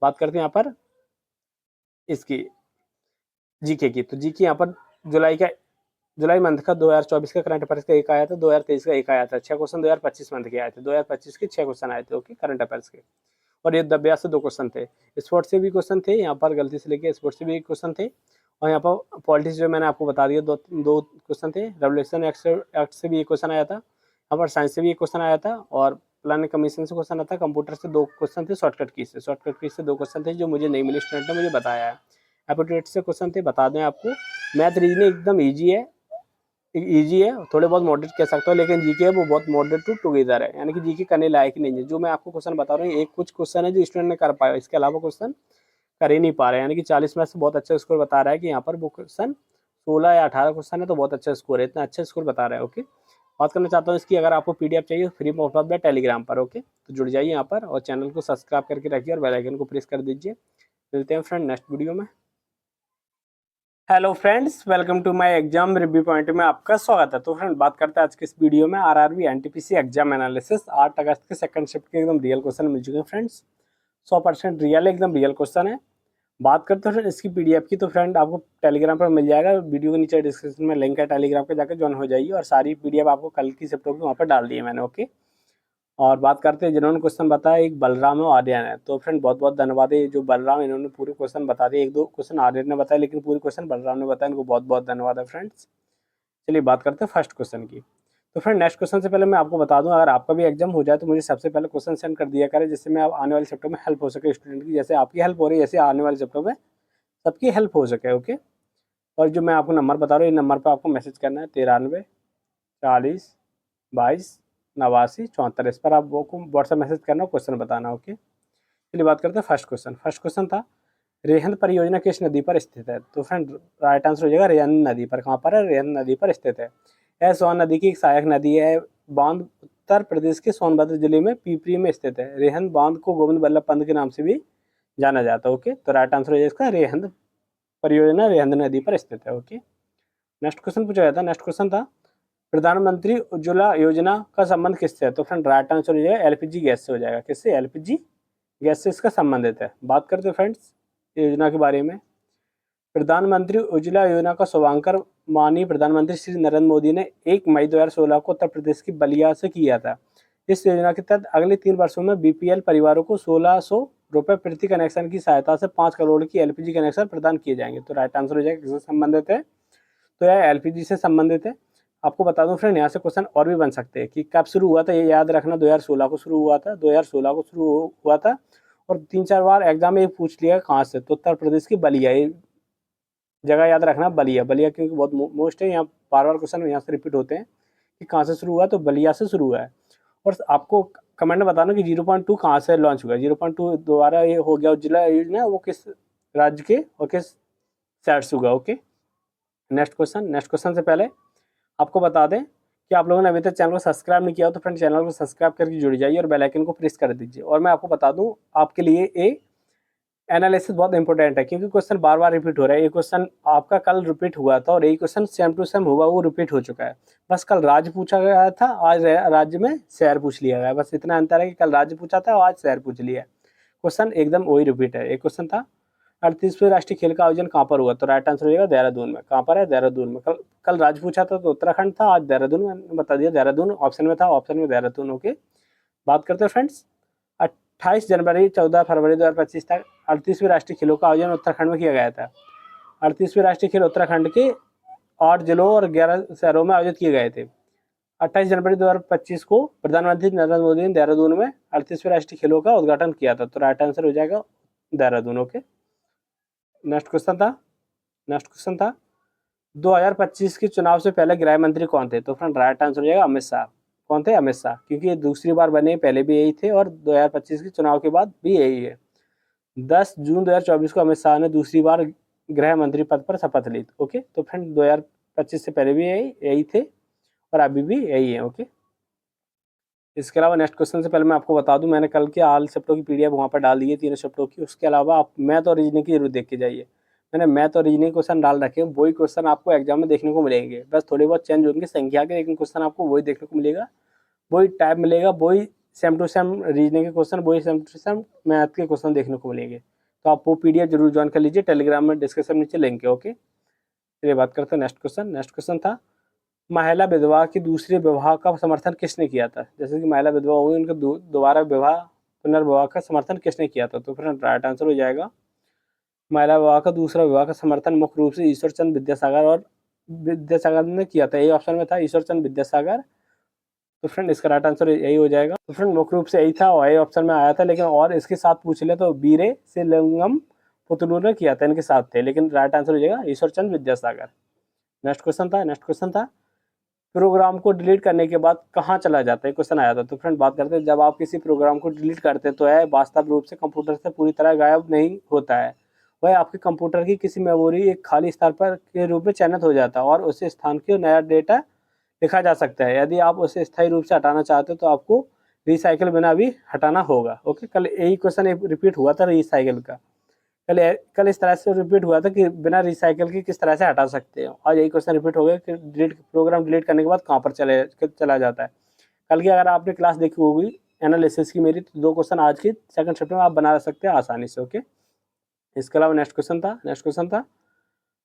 बात करते हैं यहाँ पर इसकी जीके की। तो जीके यहाँ पर जुलाई मंथ का 2024 का करंट अफेयर्स का एक आया था, 2023 का एक आया था। 6 क्वेश्चन 2025 मंथ के आए थे, 2025 के 6 क्वेश्चन आए थे। ओके, करंट अफेयर्स के। और ये 10 से 2 क्वेश्चन थे। स्पोर्ट्स से भी क्वेश्चन थे, यहाँ पर गलती से लेके स्पोर्ट्स से भी क्वेश्चन थे। और यहाँ पर पॉलिटिक्स जो मैंने आपको बता दिया, दो क्वेश्चन थे। रेवोल्यूशन एक्ट से भी एक क्वेश्चन आया था, यहाँ पर साइंस से भी एक क्वेश्चन आया था, और प्लानिंग कमीशन से क्वेश्चन आता। कंप्यूटर से 2 क्वेश्चन थे, शॉर्टकट की से 2 क्वेश्चन थे, जो मुझे नहीं मिले, स्टूडेंट ने मुझे बताया है। एप्टीट्यूड से क्वेश्चन थे, बता दें आपको। मैथ रीजनिंग एकदम ईजी है, थोड़े बहुत मॉडरेट कह सकते हो, लेकिन जीके है वो बहुत मॉडरेट टू टुगेदर है, यानी कि जीके करने लायक ही नहीं है। जो मैं आपको क्वेश्चन बता रहा हूँ, एक कुछ क्वेश्चन है जो स्टूडेंट ने कर पाया, इसके अलावा क्वेश्चन कर ही नहीं पा रहे हैं। यानी कि 40 में से बहुत अच्छा स्कोर बता रहा है कि यहाँ पर वो क्वेश्चन 16 या 18 क्वेश्चन है, तो बहुत अच्छा स्कोर है, इतना अच्छा स्कोर बता रहा है। ओके, बात करना चाहता हूँ इसकी। अगर आपको PDF चाहिए फ्री में उपलब्ध है टेलीग्राम पर। ओके, तो जुड़ जाइए यहाँ पर, और चैनल को सब्सक्राइब करके रखिए, और बेल आइकन को प्रेस कर दीजिए। मिलते हैं फ्रेंड नेक्स्ट वीडियो में। Hello friends, welcome to my exam review point में आपका स्वागत है। तो फ्रेंड बात करते हैं आज के इस वीडियो में RRB NTPC एग्जाम एनालिसिस। 8 अगस्त के सेकंड शिफ्ट के एकदम रियल क्वेश्चन मिल चुके हैं फ्रेंड्स, 100% रियल, एकदम रियल क्वेश्चन है। बात करते हैं इसकी PDF की, तो फ्रेंड आपको टेलीग्राम पर मिल जाएगा, वीडियो के नीचे डिस्क्रिप्शन में लिंक है, टेलीग्राम पे जाकर ज्वाइन हो जाइए। और सारी PDF आपको कल की शिफ्टों की वहाँ पर डाल दी है मैंने। ओके, और बात करते हैं जिन्होंने क्वेश्चन बताया, एक बलराम है और आर्यन है। तो फ्रेंड बहुत बहुत धन्यवाद है, जो बलराम इन्होंने पूरे क्वेश्चन बता दिए। 1-2 क्वेश्चन आर्यन ने बताया, लेकिन पूरे क्वेश्चन बलराम ने बताया, इनको बहुत बहुत धन्यवाद है फ्रेंड्स। चलिए बात करते हैं फर्स्ट क्वेश्चन की। तो फ्रेंड नेक्स्ट क्वेश्चन से पहले मैं आपको बता दूं, अगर आपका भी एग्जाम हो जाए तो मुझे सबसे पहले क्वेश्चन सेंड कर दिया करें, जिससे मैं आप आने वाले चैप्टर में हेल्प हो सके स्टूडेंट की, जैसे आपकी हेल्प हो रही है, जैसे आने वाले चैप्टर में सबकी हेल्प हो सके। ओके, और जो मैं आपको नंबर बता रहा हूँ, ये नंबर पर आपको मैसेज करना है, 93 40 22 89 74। इस पर आप वो व्हाट्सएप मैसेज करना, क्वेश्चन बताना। ओके, चलिए बात करते हैं फर्स्ट क्वेश्चन। फर्स्ट क्वेश्चन था, रेहंद परियोजना किस नदी पर स्थित है। तो फ्रेंड राइट आंसर हो जाएगा रेहंद नदी पर। कहाँ पर है, रेहंद नदी पर स्थित है। यह सोन नदी की एक सहायक नदी है। बांध उत्तर प्रदेश के सोनभद्र जिले में पीपरी में स्थित है। रेहंद बांध को गोविंद बल्लभ पंत के नाम से भी जाना जाता है। ओके, तो राइट आंसर हो जाएगा इसका रेहंद परियोजना रिहंद नदी पर स्थित है। ओके, नेक्स्ट क्वेश्चन पूछा गया था। नेक्स्ट क्वेश्चन था प्रधानमंत्री उज्ज्वला योजना का संबंध किससे है? तो फ्रेंड राइट आंसर हो जाएगा एलपीजी गैस से हो जाएगा। किससे? एलपीजी गैस से इसका संबंधित है। बात करते हैं फ्रेंड्स योजना के बारे में। प्रधानमंत्री उज्ज्वला योजना का शुभारंभ माननीय प्रधानमंत्री श्री नरेंद्र मोदी ने 1 मई 2016 को उत्तर प्रदेश की बलिया से किया था। इस योजना के तहत अगले 3 वर्षों में बीपीएल परिवारों को 1600 रुपए प्रति कनेक्शन की सहायता से 5 करोड़ की एलपीजी कनेक्शन प्रदान किए जाएंगे। तो राइट आंसर हो जाएगा किससे संबंधित है? तो यह एलपीजी से संबंधित है। आपको बता दूं फ्रेंड, यहाँ से क्वेश्चन और भी बन सकते हैं कि कब शुरू हुआ था, ये याद रखना 2016 को शुरू हुआ था, 2016 को शुरू हुआ था और 3-4 बार एग्जाम में पूछ लिया कहाँ से, तो उत्तर प्रदेश की बलिया, ये जगह याद रखना बलिया। बलिया क्योंकि बहुत मोस्ट है, यहाँ बार बार क्वेश्चन यहाँ से रिपीट होते हैं कि कहाँ से शुरू हुआ, तो बलिया से शुरू हुआ है। और आपको कमेंट में बताना कि 0.2 कहाँ से लॉन्च हुआ। 0.2 दोबारा ये हो गया उज्ज्वला योजना, वो किस राज्य के और किस शहर से हुआ। ओके, नेक्स्ट क्वेश्चन से पहले आपको बता दें कि आप लोगों ने अभी तक चैनल को सब्सक्राइब नहीं किया हो तो फ्रेंड चैनल को सब्सक्राइब करके जुड़ जाइए और बेल आइकन को प्रेस कर दीजिए। और मैं आपको बता दूं आपके लिए ये एनालिसिस बहुत इंपॉर्टेंट है क्योंकि क्वेश्चन बार बार रिपीट हो रहा है। ये क्वेश्चन आपका कल रिपीट हुआ था और यही क्वेश्चन सेम टू सेम होगा, वो रिपीट हो चुका है। बस कल राज्य पूछा गया था, आज राज्य में शहर पूछ लिया गया। बस इतना अंतर है कि कल राज्य पूछा था और आज शहर पूछ लिया। क्वेश्चन एकदम वही रिपीट है। एक क्वेश्चन था 38वें राष्ट्रीय खेल का आयोजन कहाँ पर हुआ? तो राइट आंसर हो जाएगा देहरादून में। कहाँ पर है? देहरादून में। कल राज्य पूछा था तो उत्तराखंड था, आज देहरादून में बता दिया। देहरादून ऑप्शन में था, ऑप्शन में देहरादून। ओके, बात करते हैं फ्रेंड्स 28 जनवरी 14 फरवरी 2025 तक 38वें राष्ट्रीय खेलों का आयोजन उत्तराखंड में किया गया था। 38वें राष्ट्रीय खेल उत्तराखंड के 8 जिलों और 11 शहरों में आयोजित किए गए थे। 28 जनवरी 2025 को प्रधानमंत्री नरेंद्र मोदी ने देहरादून में 38वें राष्ट्रीय खेलों का उद्घाटन किया था। तो राइट आंसर हो जाएगा देहरादून। ओके, नेक्स्ट क्वेश्चन था 2025 के चुनाव से पहले गृह मंत्री कौन थे? तो फ्रेंड राइट आंसर हो जाएगा अमित शाह। कौन थे? अमित शाह, क्योंकि ये दूसरी बार बने, पहले भी यही थे और 2025 के चुनाव के बाद भी यही है। 10 जून 2024 को अमित शाह ने दूसरी बार गृह मंत्री पद पर शपथ ली। ओके, तो फ्रेंड 2025 से पहले भी यही थे और अभी भी यही है। ओके, इसके अलावा नेक्स्ट क्वेश्चन से पहले मैं आपको बता दूं, मैंने कल के ऑल चैप्टर की पीडीएफ वहाँ पर डाल दी है, 3 चैप्टरों की। उसके अलावा आप मैथ और रीजनिंग की जरूर देख के जाइए। मैंने मैथ और रीजनिंग क्वेश्चन डाल रखे हैं, वही क्वेश्चन आपको एग्जाम में देखने को मिलेंगे। बस थोड़ी बहुत चेंज होंगे संख्या के, लेकिन क्वेश्चन आपको वही देखने को मिलेगा, वही टाइप मिलेगा, वही सेम टू सेम रीजनिंग के क्वेश्चन, वही सेम टू सेम मैथ के क्वेश्चन देखने को मिलेंगे। तो आप वो पीडीएफ जरूर ज्वाइन कर लीजिए, टेलीग्राम में डिस्क्रिप्शन नीचे लिंक है। ओके, चलिए बात करते हैं नेक्स्ट क्वेश्चन था महिला विधवा की दूसरे विवाह का समर्थन किसने किया था? जैसे कि महिला विधवा हुई, उनके दोबारा विवाह पुनर्विवाह का समर्थन किसने किया था? तो फिर राइट आंसर हो जाएगा महिला विवाह का दूसरा विवाह का समर्थन मुख्य रूप से ईश्वरचंद विद्यासागर ने किया था। यही ऑप्शन में था, ईश्वरचंद विद्यासागर। तो फ्रेंड इसका राइट आंसर यही हो जाएगा। तो फ्रेंड मुख्य रूप से यही था और यही ऑप्शन में आया था, लेकिन और इसके साथ पूछ ले तो बीरे से लिंगम पुतलू ने किया था, इनके साथ थे, लेकिन राइट आंसर हो जाएगा ईश्वरचंद विद्यासागर। नेक्स्ट क्वेश्चन था प्रोग्राम को डिलीट करने के बाद कहाँ चला जाता है? क्वेश्चन आया था। तो फ्रेंड बात करते हैं, जब आप किसी प्रोग्राम को डिलीट करते हैं तो यह वास्तव रूप से कंप्यूटर से पूरी तरह गायब नहीं होता है। वह आपके कंप्यूटर की किसी मेमोरी एक खाली स्थान पर के रूप में चयनित हो जाता है और उस स्थान के नया डेटा लिखा जा सकता है। यदि आप उसे स्थायी रूप से हटाना चाहते हो तो आपको रिसाइकिल बिना भी हटाना होगा। ओके, कल यही क्वेश्चन रिपीट हुआ था रिसाइकिल का। कल इस तरह से रिपीट हुआ था कि बिना रिसाइकिल के किस तरह से हटा सकते हो। आज यही क्वेश्चन रिपीट हो गया कि प्रोग्राम डिलीट करने के बाद कहाँ पर चला जाता है। कल की अगर आपने क्लास देखी होगी एनालिसिस की मेरी, तो 2 क्वेश्चन आज की सेकंड चैप्टर में आप बना सकते हैं आसानी से। ओके, इसके अलावा नेक्स्ट क्वेश्चन था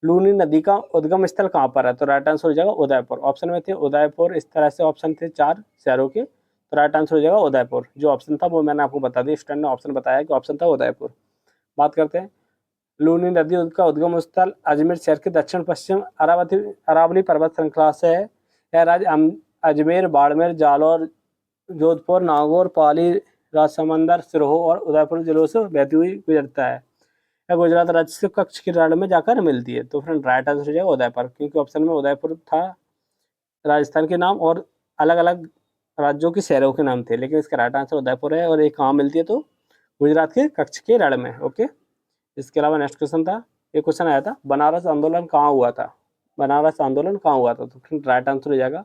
लूनी नदी का उद्गम स्थल कहाँ पर है? तो राइट आंसर हो जाएगा उदयपुर। ऑप्शन में थे उदयपुर, इस तरह से ऑप्शन थे 4 शहरों के, तो राइट आंसर हो जाएगा उदयपुर। जो ऑप्शन था वो मैंने आपको बता दिया, स्टूडेंट ने ऑप्शन बताया कि ऑप्शन था उदयपुर। बात करते हैं लूनी नदी का उद्गम स्थल अजमेर शहर के दक्षिण पश्चिम अरावली पर्वत श्रृंखला से है। यह राज्य अजमेर, बाड़मेर, जालौर, जोधपुर, नागौर, पाली, राजसमंदर, सिरोही और उदयपुर जिलों से बहती हुई गुजरता है। यह गुजरात राज्य से कच्छ की रण में जाकर मिलती है। तो फ्रेंड राइट आंसर हो जाएगा उदयपुर, क्योंकि ऑप्शन में उदयपुर था राजस्थान के नाम और अलग अलग राज्यों के शहरों के नाम थे, लेकिन इसका राइट आंसर उदयपुर है। और एक कहाँ मिलती है? तो गुजरात के कच्छ के रण में। ओके, इसके अलावा नेक्स्ट क्वेश्चन था, एक क्वेश्चन आया था बनारस आंदोलन कहाँ हुआ था? तो फिर राइट आंसर हो जाएगा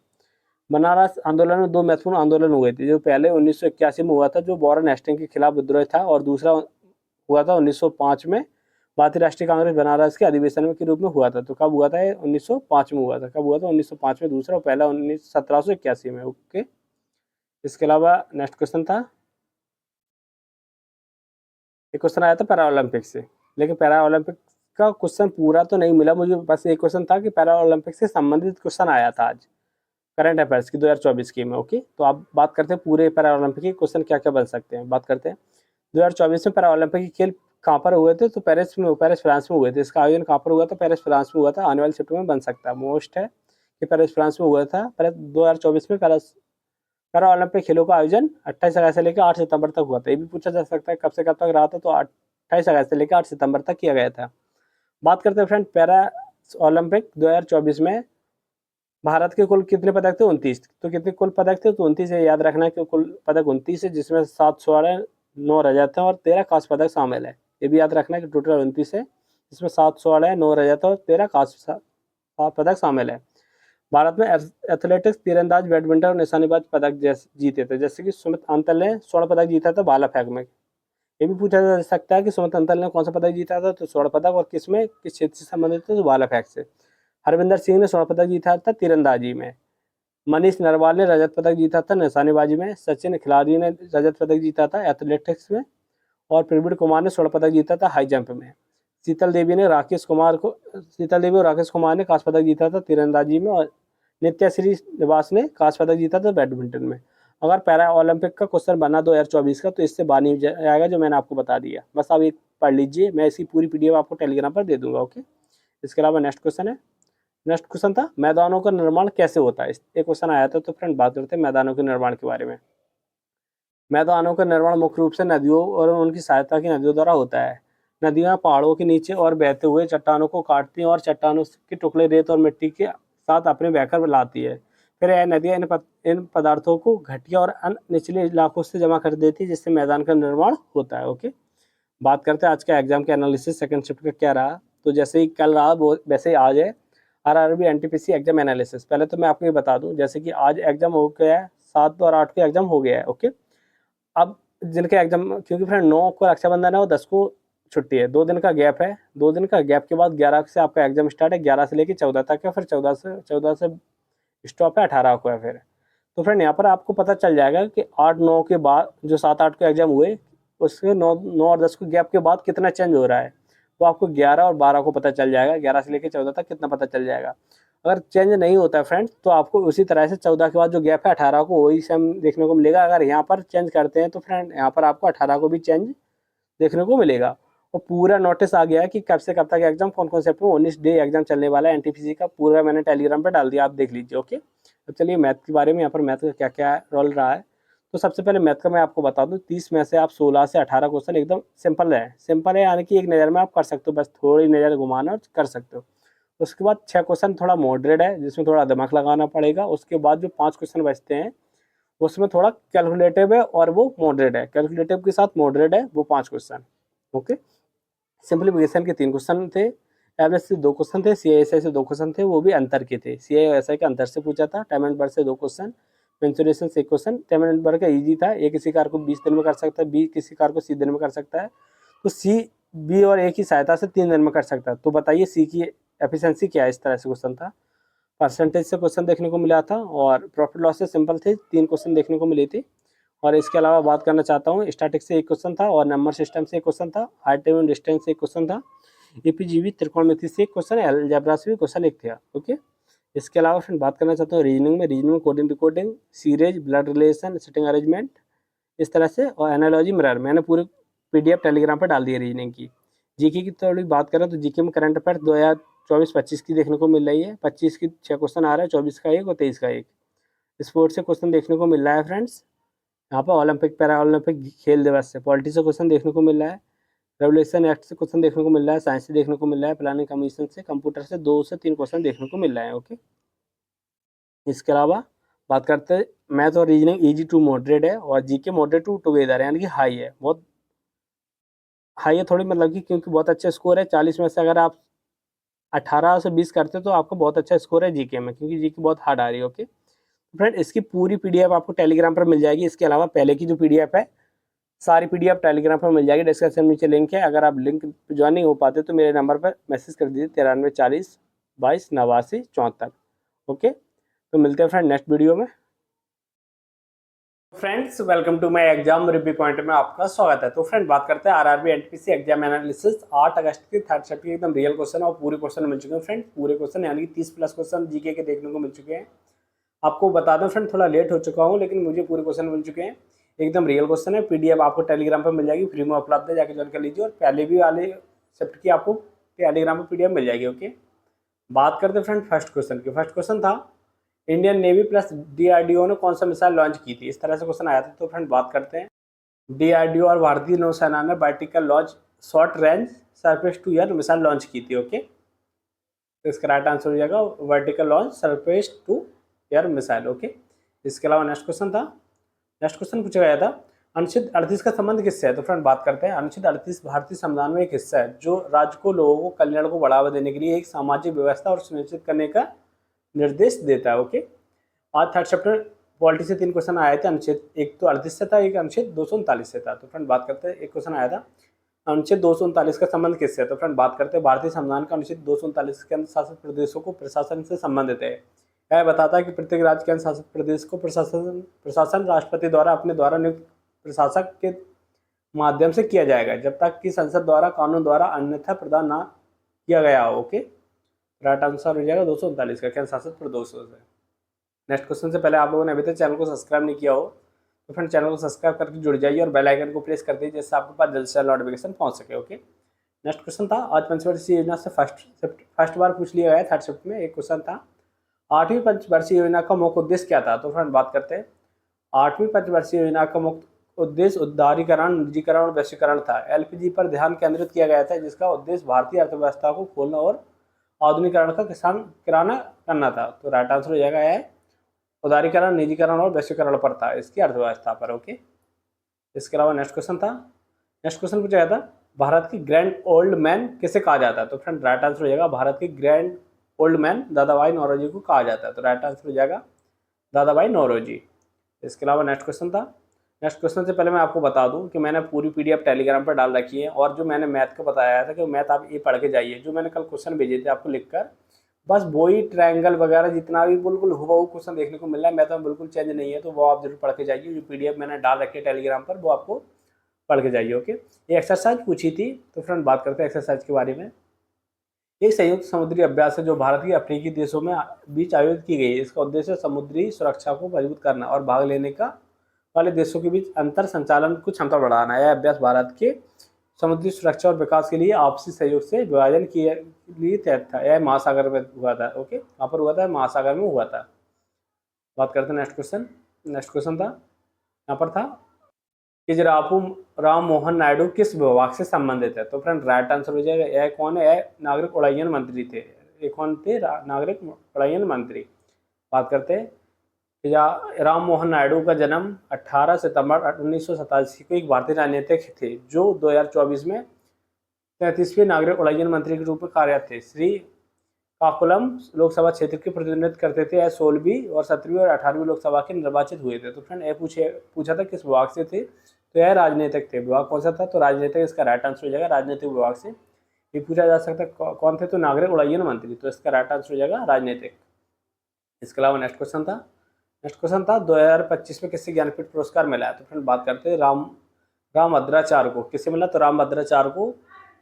बनारस आंदोलन में 2 महत्वपूर्ण आंदोलन हुए थे। जो पहले 1981 में हुआ था, जो वॉरेन हेस्टिंग के खिलाफ विद्रोह था, और दूसरा हुआ था 1905 में भारतीय राष्ट्रीय कांग्रेस बनारस के अधिवेशन में के रूप में हुआ था। तो कब हुआ था? 1905 में हुआ था। कब हुआ था? 1905 में दूसरा, और पहला 1781 में। ओके, इसके अलावा नेक्स्ट क्वेश्चन था, एक क्वेश्चन आया था पैरा ओलंपिक से, लेकिन पैरा ओलंपिक का क्वेश्चन पूरा तो नहीं मिला मुझे, बस एक क्वेश्चन था कि पैरा ओलंपिक से संबंधित क्वेश्चन आया था आज करंट अफेयर्स की 2024 की में। ओके, तो आप बात करते हैं पूरे पैरा ओलंपिक के क्वेश्चन क्या क्या बन सकते हैं। बात करते हैं 2024 में पैरा ओलंपिक के खेल कहाँ पर हुए थे? तो पेरिस फ्रांस में हुए थे। इसका आयोजन कहाँ पर हुआ था? पेरिस फ्रांस में हुआ था। आने वाले चैप्टर में बन सकता है, मोस्ट है कि पेरिस फ्रांस में हुआ था। 2024 में पैरा ओलंपिक खेलों का आयोजन 28 अगस्त से लेकर 8 सितंबर तक हुआ था। ये भी पूछा जा सकता है कब से कब तक रहा था, तो 28 अगस्त से लेकर 8 सितंबर तक किया गया था। बात करते हैं फ्रेंड पैरा ओलंपिक 2024 में भारत के कुल कितने पदक थे? 29। तो कितने कुल पदक थे? तो 29 है। याद रखना कि कुल पदक 29 है, जिसमें 7 स्वर्ण 9 रजत है और 13 कांस्य पदक शामिल है। ये भी याद रखना कि टोटल 29 है, जिसमें 7 स्वर्ण है, 9 रजत और 13 कांस्य पदक शामिल है। भारत में एथलेटिक्स, तीरंदाज, बैडमिंटन और निशानेबाज पदक जीते थे, जैसे कि सुमित अंतल ने स्वर्ण पदक जीता था भाला फेंक में। ये भी पूछा जा सकता है कि सुमित अंतल ने कौन सा पदक जीता था? तो स्वर्ण पदक, और किस में, किस क्षेत्र से संबंधित था? तो भाला फेंक से। हरविंदर सिंह ने स्वर्ण पदक जीता था तीरंदाजी में। मनीष नरवाल ने रजत पदक जीता था निशानेबाजी में। सचिन खिलाड़ी ने रजत पदक जीता था एथलेटिक्स में। और प्रवीण कुमार ने स्वर्ण पदक जीता था हाई जंप में। शीतल देवी और राकेश कुमार ने कांस्य पदक जीता था तीरंदाजी में। और नित्याश्री निवास ने कांस्य पदक जीता था बैडमिंटन में। अगर पैरा ओलंपिक का क्वेश्चन बना 2024 का, तो इससे बानी जाएगा जो मैंने आपको बता दिया। बस आप एक पढ़ लीजिए, मैं इसकी पूरी पीडीएफ आपको टेलीग्राम पर दे दूंगा। ओके, इसके अलावा नेक्स्ट क्वेश्चन है, नेक्स्ट क्वेश्चन था मैदानों का निर्माण कैसे होता है? एक क्वेश्चन आया था। तो फ्रेंड बात करते हैं मैदानों के निर्माण के बारे में। मैदानों का निर्माण मुख्य रूप से नदियों और उनकी सहायता की नदियों द्वारा होता है। नदियां पहाड़ों के नीचे और बहते हुए चट्टानों को काटती हैं और चट्टानों के टुकड़े रेत और मिट्टी के साथ अपने बहकर लाती है। फिर यह नदियां इन पदार्थों को घटिया और अन्य निचले इलाकों से जमा कर देती है, जिससे मैदान का निर्माण होता है। ओके, बात करते हैं आज का एग्जाम के एनालिसिस सेकंड शिफ्ट का क्या रहा। तो जैसे ही कल रहा वैसे ही आज है आरआरबी एनटीपीसी एग्जाम एनालिसिस। पहले तो मैं आपको ये बता दूं, जैसे कि आज एग्जाम हो गया है, 7 और 8 को एग्जाम हो गया है। ओके, अब जिनके एग्जाम, क्योंकि फ्रेंड 9 को रक्षाबंधन है और 10 को छुट्टी है, 2 दिन का गैप है। 2 दिन का गैप के बाद 11 से आपका एग्जाम स्टार्ट है, 11 से लेकर 14 तक है, फिर 14 से स्टॉप है, 18 को है फिर। तो फ्रेंड यहाँ पर आपको पता चल जाएगा कि 8-9 के बाद जो 7-8 को एग्जाम हुए, उसके 9 और 10 को गैप के बाद कितना चेंज हो रहा है, वो आपको 11 और 12 को पता चल जाएगा। 11 से लेकर 14 तक कितना पता चल जाएगा। अगर चेंज नहीं होता है फ्रेंड्स, तो आपको उसी तरह से 14 के बाद जो गैप है 18 को, वही सेम देखने को मिलेगा। अगर यहाँ पर चेंज करते हैं तो फ्रेंड यहाँ पर आपको 18 को भी चेंज देखने को मिलेगा। और पूरा नोटिस आ गया है कि कब से कब तक एग्जाम, कौन कौन से 19 डे एग्जाम चलने वाला है एनटीपीसी का, पूरा मैंने टेलीग्राम पर डाल दिया, आप देख लीजिए। ओके, तो चलिए मैथ के बारे में, यहाँ पर मैथ का क्या क्या रोल रहा है। तो सबसे पहले मैथ का मैं आपको बता दूं, 30 में से आप 16 से 18 क्वेश्चन एकदम सिंपल है, यानी कि एक नज़र में आप कर सकते हो, बस थोड़ी नज़र घुमाना और कर सकते हो। उसके बाद 6 क्वेश्चन थोड़ा मॉडरेट है, जिसमें थोड़ा दिमाग लगाना पड़ेगा। उसके बाद जो 5 क्वेश्चन बचते हैं, उसमें थोड़ा कैलकुलेटिव है और वो मॉडरेट है। कैलकुलेटिव के साथ मॉडरेट है वो 5 क्वेश्चन। ओके, सिंप्लीफिकेशन के 3 क्वेश्चन थे, एवरेज से 2 क्वेश्चन थे, सीआईएसआई से 2 क्वेश्चन थे, वो भी अंतर के थे। सीआईएसआई के अंतर से पूछा था। टाइम एंड वर्क से 2 क्वेश्चन, मेंसुरेशन से 1 क्वेश्चन। टाइम एंड वर्क का ईजी था, ए किसी कार को 20 दिन में कर सकता है, बी किसी कार को 30 दिन में कर सकता है, तो सी बी और ए की सहायता से 3 दिन में कर सकता है। तो बताइए सी की एफिशिएंसी क्या है? इस तरह से क्वेश्चन था। परसेंटेज से क्वेश्चन देखने को मिला था, और प्रॉफिट लॉस से सिंपल थे, 3 क्वेश्चन देखने को मिले थे। और इसके अलावा बात करना चाहता हूँ, स्टैटिक्स से 1 क्वेश्चन था, और नंबर सिस्टम से 1 क्वेश्चन था, हाइट टाइम एंड डिस्टेंस से 1 क्वेश्चन था, एपीजीबी त्रिकोणमिति से 1 क्वेश्चन, अलजेब्रा से भी क्वेश्चन 1 था। ओके, इसके अलावा फिर बात करना चाहता हूँ reasoning coding decoding, series, blood relation, sitting arrangement, इस तरह से। और एनालॉजी मिरर मैंने पूरी पीडीएफ टेलीग्राम पर डाल दी है रीजनिंग की। जीके की थोड़ी बात करें तो जीके में करंट अफेयर 2024-25 की देखने को मिल रही है। 25 की 6 क्वेश्चन आ रहा है, 24 का 1 और 23 का 1। स्पोर्ट्स से क्वेश्चन देखने को मिल रहा है फ्रेंड्स। यहाँ पर ओलंपिक पैरा ओलंपिक खेल दिवस से, पॉलिटी से क्वेश्चन देखने को मिल रहा है, रेवोल्यूशन एक्ट से क्वेश्चन देखने को मिल रहा है, साइंस से देखने को मिल रहा है, प्लानिंग कमीशन से, कंप्यूटर से 2 से 3 क्वेश्चन देखने को मिल रहे हैं। ओके, इसके अलावा बात करते हैं मैथ और रीजनिंग ईजी टू मॉडरेट है, और जीके मॉडरेट टू टुगेदर है, यानी कि हाई है, बहुत हाई है थोड़ी, मतलब कि क्योंकि बहुत अच्छा स्कोर है। 40 में से अगर आप 18 से 20 करते हो तो आपका बहुत अच्छा स्कोर है जीके में, क्योंकि जीके बहुत हार्ड आ रही है। ओके फ्रेंड, इसकी पूरी पीडीएफ आपको टेलीग्राम पर मिल जाएगी। इसके अलावा पहले की जो पीडीएफ है सारी पीडीएफ टेलीग्राम पर मिल जाएगी, डिस्क्रिप्शन में नीचे लिंक है। अगर आप लिंक ज्वाइन नहीं हो पाते तो मेरे नंबर पर मैसेज कर दीजिए 9340228974। ओके, तो मिलते हैं फ्रेंड नेक्स्ट वीडियो में। Friends welcome to my exam review point में आपका स्वागत है। तो फ्रेंड बात करते हैं आरआरबी एनटीपीसी एग्जाम एनालिसिस 8 अगस्त के थर्ड शिफ्ट के एकदम रियल क्वेश्चन और पूरे क्वेश्चन मिल चुके हैं फ्रेंड। पूरे क्वेश्चन यानी कि 30 प्लस क्वेश्चन जीके के देखने को मिल चुके हैं। आपको बता दूं फ्रेंड, थोड़ा लेट हो चुका हूं लेकिन मुझे पूरे क्वेश्चन मिल चुके हैं। एकदम रियल क्वेश्चन है। पीडीएफ आपको टेलीग्राम पर मिल जाएगी, फ्री में उपलब्ध है, जाके ज्वाइन कर लीजिए। और पहले भी वाले शिफ्ट की आपको टेलीग्राम पर पीडीएफ मिल जाएगी। ओके, बात करते हैं फ्रेंड फर्स्ट क्वेश्चन की। फर्स्ट क्वेश्चन था इंडियन नेवी प्लस डीआरडीओ ने कौन सा मिसाइल लॉन्च की थी, इस तरह से क्वेश्चन आया था। तो फ्रेंड बात करते हैं, डीआरडीओ और भारतीय नौसेना ने vertical launch short range surface to air missile launch की थी। ओके, तो इसका राइट आंसर हो जाएगा vertical launch surface to air missile. Okay, इसके अलावा नेक्स्ट क्वेश्चन था, नेक्स्ट क्वेश्चन पूछा गया था अनुच्छेद 38 का संबंध किससे है। तो फ्रेंड बात करते हैं, अनुच्छेद 38 भारतीय संविधान में एक हिस्सा है जो राज्य को लोगों को कल्याण को बढ़ावा देने के लिए एक सामाजिक व्यवस्था और सुनिश्चित करने का निर्देश देता है। ओके, आज थर्ड चैप्टर पॉलिटी से 3 क्वेश्चन आए थे। अनुच्छेद एक तो 38 से था, एक अनुच्छेद 239 से था। तो फ्रेंड बात करते हैं, एक क्वेश्चन आया था अनुच्छेद 239 का संबंध किससे है। तो फ्रेंड बात करते हैं, भारतीय संविधान का अनुच्छेद 239 के अंदर शासित प्रदेशों को प्रशासन से संबंधित है। यह बताता है कि प्रत्येक राज्य के अंदर शासित प्रदेश को प्रशासन राष्ट्रपति द्वारा अपने द्वारा नियुक्त प्रशासक के माध्यम से किया जाएगा जब तक कि संसद द्वारा कानून द्वारा अन्यथा प्रदान न किया गया हो। ओके, राइट आंसर हो जाएगा 239 का केंद्र शासित प्रदेशों से। नेक्स्ट क्वेश्चन से पहले आप लोगों ने अभी तक चैनल को सब्सक्राइब नहीं किया हो तो फ्रेंड चैनल को सब्सक्राइब करके जुड़ जाइए और बेल आइकन को प्रेस कर दीजिए जिससे आपके पास जल्द से जल्द नोटिफिकेशन पहुंच सके। ओके, नेक्स्ट क्वेश्चन था, आज पंचवर्षीय योजना से फर्स्ट बार पूछ लिया गया थर्ड शिफ्ट में। एक क्वेश्चन था, 8वीं पंचवर्षीय योजना का मुख्य उद्देश्य क्या था। तो फ्रेंड बात करते हैं, 8वीं पंचवर्षीय योजना का मुख्य उद्देश्य उदारीकरण, निजीकरण और वैश्वीकरण था। एलपीजी पर ध्यान केंद्रित किया गया था जिसका उद्देश्य भारतीय अर्थव्यवस्था को खोलना और आधुनिकीकरण का किराना करना था। तो राइट आंसर हो जाएगा है उदारीकरण, निजीकरण और वैश्वीकरण पर था, इसकी अर्थव्यवस्था पर। ओके, इसके अलावा नेक्स्ट क्वेश्चन था, नेक्स्ट क्वेश्चन पूछा गया था भारत की ग्रैंड ओल्ड मैन किसे कहा जाता है। तो फ्रेंड राइट आंसर हो जाएगा भारत की grand old man Dadabhai Naoroji को कहा जाता है। तो राइट आंसर हो जाएगा दादाभाई नौरोजी। इसके अलावा नेक्स्ट क्वेश्चन था, नेक्स्ट क्वेश्चन से पहले मैं आपको बता दूं कि मैंने पूरी पीडीएफ टेलीग्राम पर डाल रखी है और जो मैंने मैथ का बताया था कि मैथ आप ये पढ़ के जाइए। जो मैंने कल क्वेश्चन भेजे थे आपको लिखकर, बस वही ट्रायंगल वगैरह जितना भी बिल्कुल हुबहू क्वेश्चन देखने को मिल रहा है, मैथ में बिल्कुल चेंज नहीं है। तो वो आप जरूर पढ़ के जाइए। जो पीडीएफ मैंने डाल रखी है टेलीग्राम पर वो आपको पढ़ के जाइए। ओके, ये एक्सरसाइज पूछी थी। तो फ्रेंड बात करते हैं एक्सरसाइज के बारे में। एक संयुक्त समुद्री अभ्यास है जो भारत के अफ्रीकी देशों में बीच आयोजित की गई है। इसका उद्देश्य समुद्री सुरक्षा को मजबूत करना और भाग लेने का वाले देशों के बीच अंतर संचालन को क्षमता बढ़ाना। यह अभ्यास भारत के समुद्री सुरक्षा और विकास के लिए आपसी सहयोग से विभाजन के लिए तहत था। यह महासागर में हुआ था। ओके, वहाँ पर हुआ था, महासागर में हुआ था। बात करते हैं नेक्स्ट क्वेश्चन। नेक्स्ट क्वेश्चन था, यहाँ पर था खिजरापू राम मोहन नायडू किस विभाग से संबंधित है। तो फ्रेंड राइट आंसर हो जाएगा यह कौन है, यह नागरिक उड्डयन मंत्री थे। ये कौन थे, नागरिक उड्डयन मंत्री। बात करते हैं, राम मोहन नायडू का जन्म 18 सितंबर 1987 को एक भारतीय राजनीतिक थे जो 2024 में 33वें नागरिक उड्डयन मंत्री के रूप में कार्यरत थे। श्री काकुलम लोकसभा क्षेत्र के प्रतिनिधित्व करते थे। यह 16वीं और 17वीं और 18वीं लोकसभा के निर्वाचित हुए थे। तो फ्रेंड यह पूछा था किस विभाग से थे, तो यह राजनीतिक थे। विभाग कौन सा था, तो राजनीतिक, इसका राइट आंसर हो जाएगा राजनीतिक विभाग से। ये पूछा जा सकता है कौन थे, तो नागरिक उड्डयन मंत्री, तो इसका राइट आंसर हो जाएगा राजनीतिक। इसके अलावा नेक्स्ट क्वेश्चन था, नेक्स्ट क्वेश्चन था 2025 में किससे ज्ञानपीठ पुरस्कार मिला है। तो फ्रेंड बात करते हैं रामभद्राचार्य को किससे मिला, तो रामभद्राचार्य को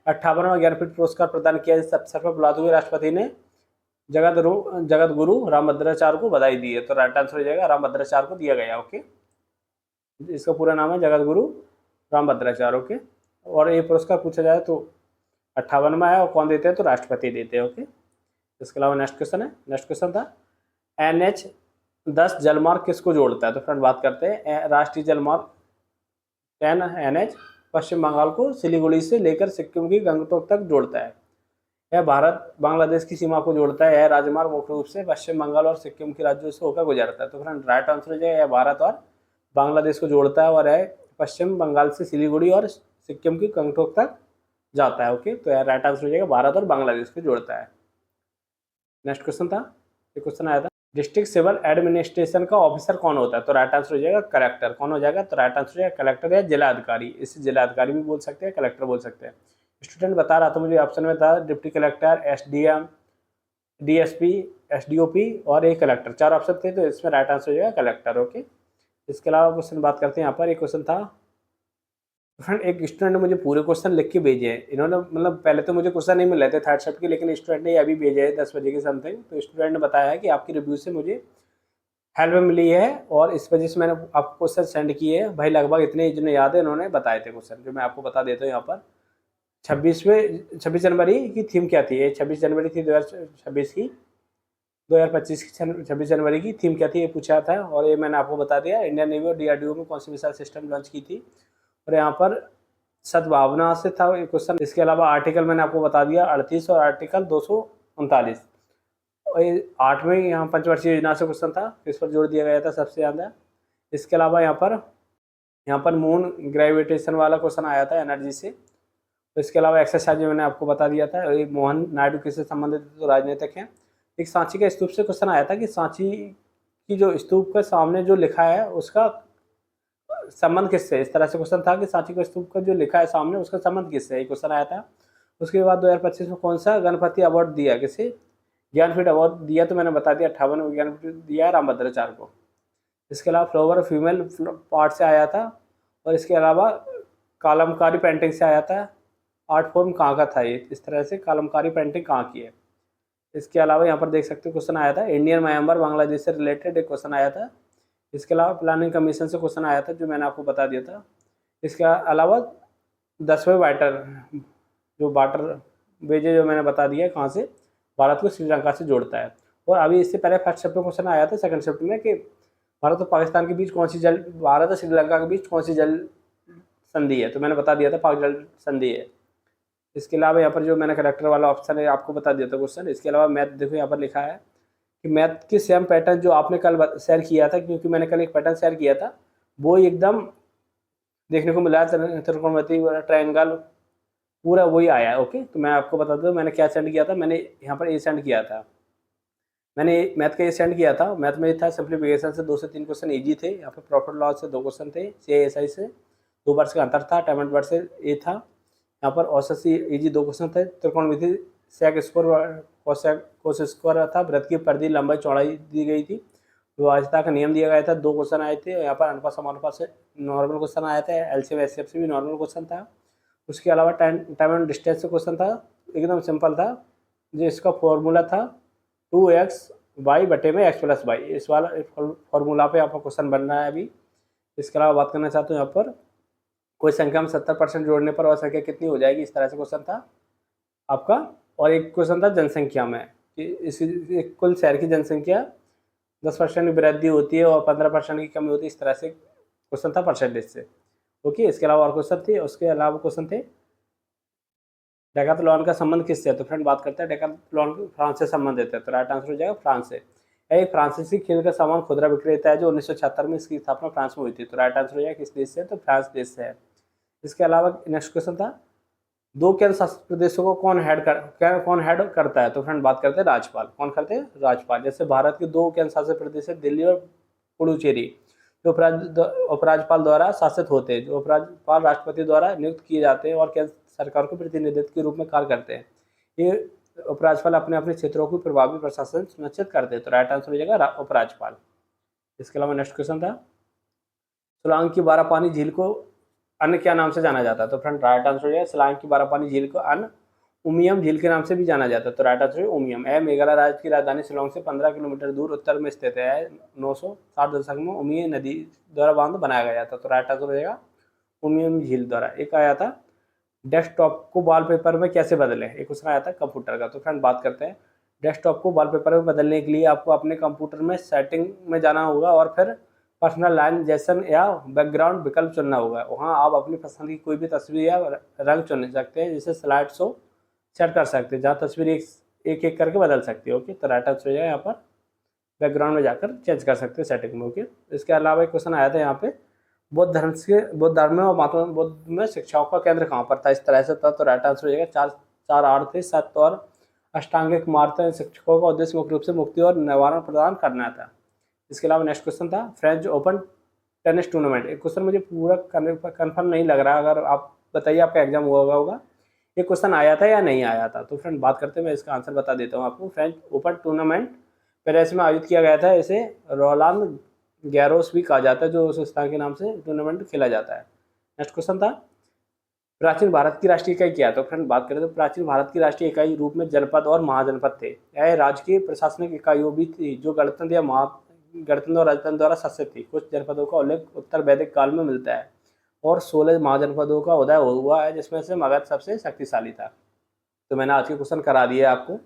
58वां ज्ञानपीठ पुरस्कार प्रदान किया। इस अवसर पर बुलाते हुए राष्ट्रपति ने जगत गुरु रामभद्राचार्य को बधाई दी है। तो राइट आंसर हो जाएगा रामभद्राचार्य को दिया गया। ओके, इसका पूरा नाम है जगत गुरु रामभद्राचार्य। ओके, और ये पुरस्कार पूछा जाए तो 58 में है और कौन देते हैं, तो राष्ट्रपति देते हैं। ओके, इसके अलावा नेक्स्ट क्वेश्चन है, नेक्स्ट क्वेश्चन था NH10 जलमार्ग किसको जोड़ता है। तो फ्रेंड बात करते हैं राष्ट्रीय जलमार्ग 10 NH पश्चिम बंगाल को सिलीगुड़ी से लेकर सिक्किम की गंगटोक तक जोड़ता है। यह भारत बांग्लादेश की सीमा को जोड़ता है। यह राजमार्ग मुख्य रूप से पश्चिम बंगाल और सिक्किम के राज्यों से होकर गुजरता है। तो फ्रेंड राइट आंसर हो जाएगा यह भारत और बांग्लादेश को जोड़ता है और यह पश्चिम बंगाल से सिलीगुड़ी और सिक्किम की गंगटोक तक जाता है। ओके, तो यह राइट आंसर हो जाएगा भारत और बांग्लादेश को जोड़ता है। नेक्स्ट क्वेश्चन था, ये क्वेश्चन आया था डिस्ट्रिक्ट सिविल एडमिनिस्ट्रेशन का ऑफिसर कौन होता है? तो राइट आंसर हो जाएगा कलेक्टर। कौन हो जाएगा? तो राइट आंसर हो जाएगा कलेक्टर या जिला अधिकारी। इसे जिला अधिकारी भी बोल सकते हैं, कलेक्टर बोल सकते हैं। स्टूडेंट बता रहा था मुझे ऑप्शन में था deputy collector, SDM, DSP, SDOP और एक कलेक्टर, 4 ऑप्शन थे, तो इसमें राइट आंसर हो जाएगा कलेक्टर। ओके, इसके अलावा क्वेश्चन बात करते हैं। यहाँ पर एक क्वेश्चन था फ्रेंड, एक स्टूडेंट ने मुझे पूरे क्वेश्चन लिख के भेजे हैं। इन्होंने मतलब पहले तो मुझे क्वेश्चन नहीं मिल रहे थे थर्ड शिफ्ट के, लेकिन स्टूडेंट ने अभी भेजे है 10 बजे के समथिंग। तो स्टूडेंट ने बताया है कि आपकी रिव्यू से मुझे हेल्प मिली है और इस वजह से मैंने आपको क्वेश्चन सेंड किए हैं। भाई लगभग इतने जिन्हें याद है इन्होंने बताए थे क्वेश्चन, जो मैं आपको बता देता हूँ यहाँ पर। 26 जनवरी की थीम क्या थी? ये 26 जनवरी थी 2026 की, 2025 की 26 जनवरी की थीम क्या थी ये पूछा था, और ये मैंने आपको बता दिया। इंडियन नेवी और डीआरडीओ में कौन सी मिसाइल सिस्टम लॉन्च की थी, और यहाँ पर सद्भावना से था ये क्वेश्चन। इसके अलावा आर्टिकल मैंने आपको बता दिया 38 और आर्टिकल 239। और ये 8वें यहाँ पंचवर्षीय योजना से क्वेश्चन था, इस पर जोर दिया गया था सबसे ज़्यादा। इसके अलावा यहाँ पर मून ग्रेविटेशन वाला क्वेश्चन आया था एनर्जी से। तो इसके अलावा एक्सरसाइज मैंने आपको बता दिया था। मोहन नायडू किससे संबंधित, तो राजनीतिक हैं। एक सांची के स्तूप से क्वेश्चन आया था कि सांची की जो स्तूप के सामने जो लिखा है उसका संबंध किससे। इस तरह से क्वेश्चन था कि सांची के स्तूप का जो लिखा है सामने उसका संबंध किससे, ये क्वेश्चन आया था। उसके बाद 2025 में कौन सा गणपति अवार्ड दिया, किसे ज्ञानपीठ अवार्ड दिया, तो मैंने बता दिया 58 ज्ञानपीठ दिया है रामभद्राचार्य को। इसके अलावा फ्लावर फीमेल पार्ट से आया था, और इसके अलावा कालमकारी पेंटिंग से आया था। आर्ट फॉर्म कहाँ का था ये, इस तरह से कालमकारी पेंटिंग कहाँ की है। इसके अलावा यहाँ पर देख सकते हो क्वेश्चन आया था इंडियन म्यांमार बांग्लादेश से रिलेटेड एक क्वेश्चन आया था। इसके अलावा प्लानिंग कमीशन से क्वेश्चन आया था, जो मैंने आपको बता दिया था। इसके अलावा 10वें वाटर जो वाटर वेजे जो मैंने बता दिया कहाँ से भारत को श्रीलंका से जोड़ता है। और अभी इससे पहले फर्स्ट शिफ्ट में क्वेश्चन आया था सेकंड शिफ्ट में कि भारत और पाकिस्तान के बीच कौन सी जल, भारत और श्रीलंका के बीच कौन सी जल संधि है, तो मैंने बता दिया था पाक जल संधि है। इसके अलावा यहाँ पर जो मैंने करेक्टर वाला ऑप्शन है आपको बता दिया था क्वेश्चन। इसके अलावा मैथ देखो यहाँ पर लिखा है कि मैथ की सेम पैटर्न जो आपने कल शेयर किया था, क्योंकि मैंने कल एक पैटर्न शेयर किया था वो एकदम देखने को मिला है, त्रिकोणमिति ट्रायंगल पूरा वही आया है। ओके, तो मैं आपको बता दूँ मैंने क्या सेंड किया था। मैंने यहाँ पर ए सेंड किया था, मैंने मैथ का ये सेंड किया था। मैथ में था सिंप्लीफिकेशन से 2 से 3 क्वेश्चन इजी थे, यहाँ पे प्रॉफिट लॉस से 2 क्वेश्चन थे, CISI से 2 वर्ष का अंतर था, टाइम एंड वर्ड से ए था, यहाँ पर औसत से इजी 2 क्वेश्चन थे, त्रिकोणमिति सेक स्क्वायर कोस स्क्वायर था, वृत्त की परिधि लंबाई चौड़ाई दी गई थी, विभाज्यता का नियम दिया गया था, 2 क्वेश्चन आए थे। यहाँ पर अनुपात समानुपात से नॉर्मल क्वेश्चन आया था, LCM SCF से भी नॉर्मल क्वेश्चन था। उसके अलावा टाइम एंड डिस्टेंस से क्वेश्चन था, एकदम सिंपल था, जो इसका फॉर्मूला था 2xy बटे में x + y, इस वाला फॉर्मूला पे आपका क्वेश्चन बन रहा है अभी। इसके अलावा बात करना चाहता हूँ यहाँ पर कोई संख्या में 70% जोड़ने पर वह संख्या कितनी हो जाएगी, इस तरह से क्वेश्चन था आपका। और एक क्वेश्चन था जनसंख्या में कि इस कुल शहर की जनसंख्या 10% की वृद्धि होती है और 15% की कमी होती है, इस तरह से क्वेश्चन था परसेंटेज से। ओके, इसके अलावा और क्वेश्चन थे, उसके अलावा क्वेश्चन थे डेकाथलॉन का संबंध किससे है, तो फ्रेंड बात करते हैं डेकाथलॉन फ्रांस से संबंधित है, तो राइट आंसर हो जाएगा फ्रांस से। एक फ्रांसीसी खेल का सामान खुदरा विक्रेता है जो 1976 में इसकी स्थापना फ्रांस में हुई थी, तो राइट आंसर हो जाएगा किस देश से है, तो फ्रांस देश से है। इसके अलावा नेक्स्ट क्वेश्चन था 2 केंद्र शासित प्रदेशों को कौन हेड करता है, तो फ्रेंड बात करते हैं राज्यपाल। कौन करते हैं? राज्यपाल। जैसे भारत के 2 केंद्र शासित प्रदेश है दिल्ली और पुडुचेरी, जो उपराज्यपाल द्वारा शासित होते हैं, जो उपराज्यपाल राष्ट्रपति द्वारा नियुक्त किए जाते हैं और केंद्र सरकार को प्रतिनिधित्व के रूप में कार्य करते हैं। ये उपराज्यपाल अपने अपने क्षेत्रों को प्रभावी प्रशासन सुनिश्चित करते हैं, तो राइट आंसर हो जाएगा उपराज्यपाल। इसके अलावा नेक्स्ट क्वेश्चन था सोलांग की बारापानी झील को अन्य क्या नाम से जाना जाता है, तो फ्रेंड राइट आंसर हो जाएगा सोलांग की बारापानी झील को अन्य उमियम झील के नाम से भी जाना जाता है, तो राइट आंसर है उमियम। मेघालय राज्य की राजधानी शिलोंग से 15 किलोमीटर दूर उत्तर में स्थित है। 960 दशक में उमियम नदी द्वारा बांध बनाया गया था, तो राइट आंसर हो जाएगा उमियम झील द्वारा। एक आया था डेस्कटॉप को वॉलपेपर में कैसे बदलें, एक क्वेश्चन आया था कंप्यूटर का, तो फ्रेंड बात करते हैं डेस्कटॉप को वॉलपेपर में बदलने के लिए आपको अपने कंप्यूटर में सेटिंग में जाना होगा और फिर पर्सनलाइजेशन या बैकग्राउंड विकल्प चुनना होगा। वहाँ आप अपनी पसंद की कोई भी तस्वीर या रंग चुन सकते हैं, जिसे स्लाइड शो सेट कर सकते हैं, जहाँ तस्वीर एक एक करके बदल सकती है। ओके, तो राइट आंसर हो जाएगा यहाँ पर बैकग्राउंड में जाकर चेंज कर सकते हैं सेटिंग में। ओके, इसके अलावा एक क्वेश्चन आया था यहाँ पे बौद्ध धर्म में और महात्मा बुद्ध में शिक्षाओं का केंद्र कहाँ पर था, इस तरह से था, तो राइट आंसर हो जाएगा 4 8 थे 7 और अष्टांगिक मार्तन शिक्षकों का उद्देश्य मुख्य रूप से मुक्ति और निवारण प्रदान करना था। इसके अलावा नेक्स्ट क्वेश्चन था फ्रेंच ओपन टेनिस टूर्नामेंट। एक क्वेश्चन मुझे पूरा कन्फर्म नहीं लग रहा, अगर आप बताइए आपका एग्जाम हुआ होगा, ये क्वेश्चन आया था या नहीं आया था। तो फ्रेंड बात करते हैं, मैं इसका आंसर बता देता हूँ आपको। फ्रेंच ओपन टूर्नामेंट पेरिस में आयोजित किया गया था। इसे रोलांड गैरोस भी कहा जाता है, जो उस स्थान के नाम से टूर्नामेंट खेला जाता है। नेक्स्ट क्वेश्चन था प्राचीन भारत की राष्ट्रीय इकाई क्या है। तो फ्रेंड बात करें तो प्राचीन भारत की राष्ट्रीय इकाई रूप में जनपद और महाजनपद थे। यह राज्य की प्रशासनिक इकाइयों भी थी जो गणतंत्र या गणतंत्र और राजतंत्र द्वारा शासित थी। कुछ जनपदों का उल्लेख उत्तर वैदिक काल में मिलता है और 16 महाजनपदों का उदय हुआ है, जिसमें से मगध सबसे शक्तिशाली था। तो मैंने आज के क्वेश्चन करा दिए आपको।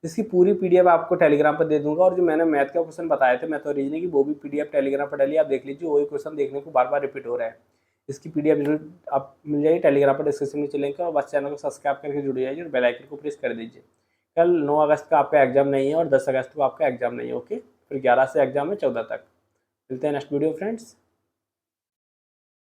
इसकी पूरी पीडीएफ आपको टेलीग्राम पर दे दूंगा, और जो मैंने मैथ का क्वेश्चन बताए थे, मैथ और रीजनिंग की, वो भी पीडीएफ टेलीग्राम पर डालिए, आप देख लीजिए। वही क्वेश्चन देखने को बार बार रिपीट हो रहा है। इसकी पीडीएफ जरूर आप मिल जाएगी टेलीग्राम पर, डिस्क्रिप्शन में लिंक है। और बस चैनल को सब्सक्राइब करके जुड़ जाइए और बेल आइकन को प्रेस कर दीजिए। कल 9 अगस्त का आपका एग्जाम नहीं है और 10 अगस्त को आपका एग्जाम नहीं है। ओके, फिर 11 से एग्जाम है 14 तक। मिलते हैं नेक्स्ट वीडियो फ्रेंड्स।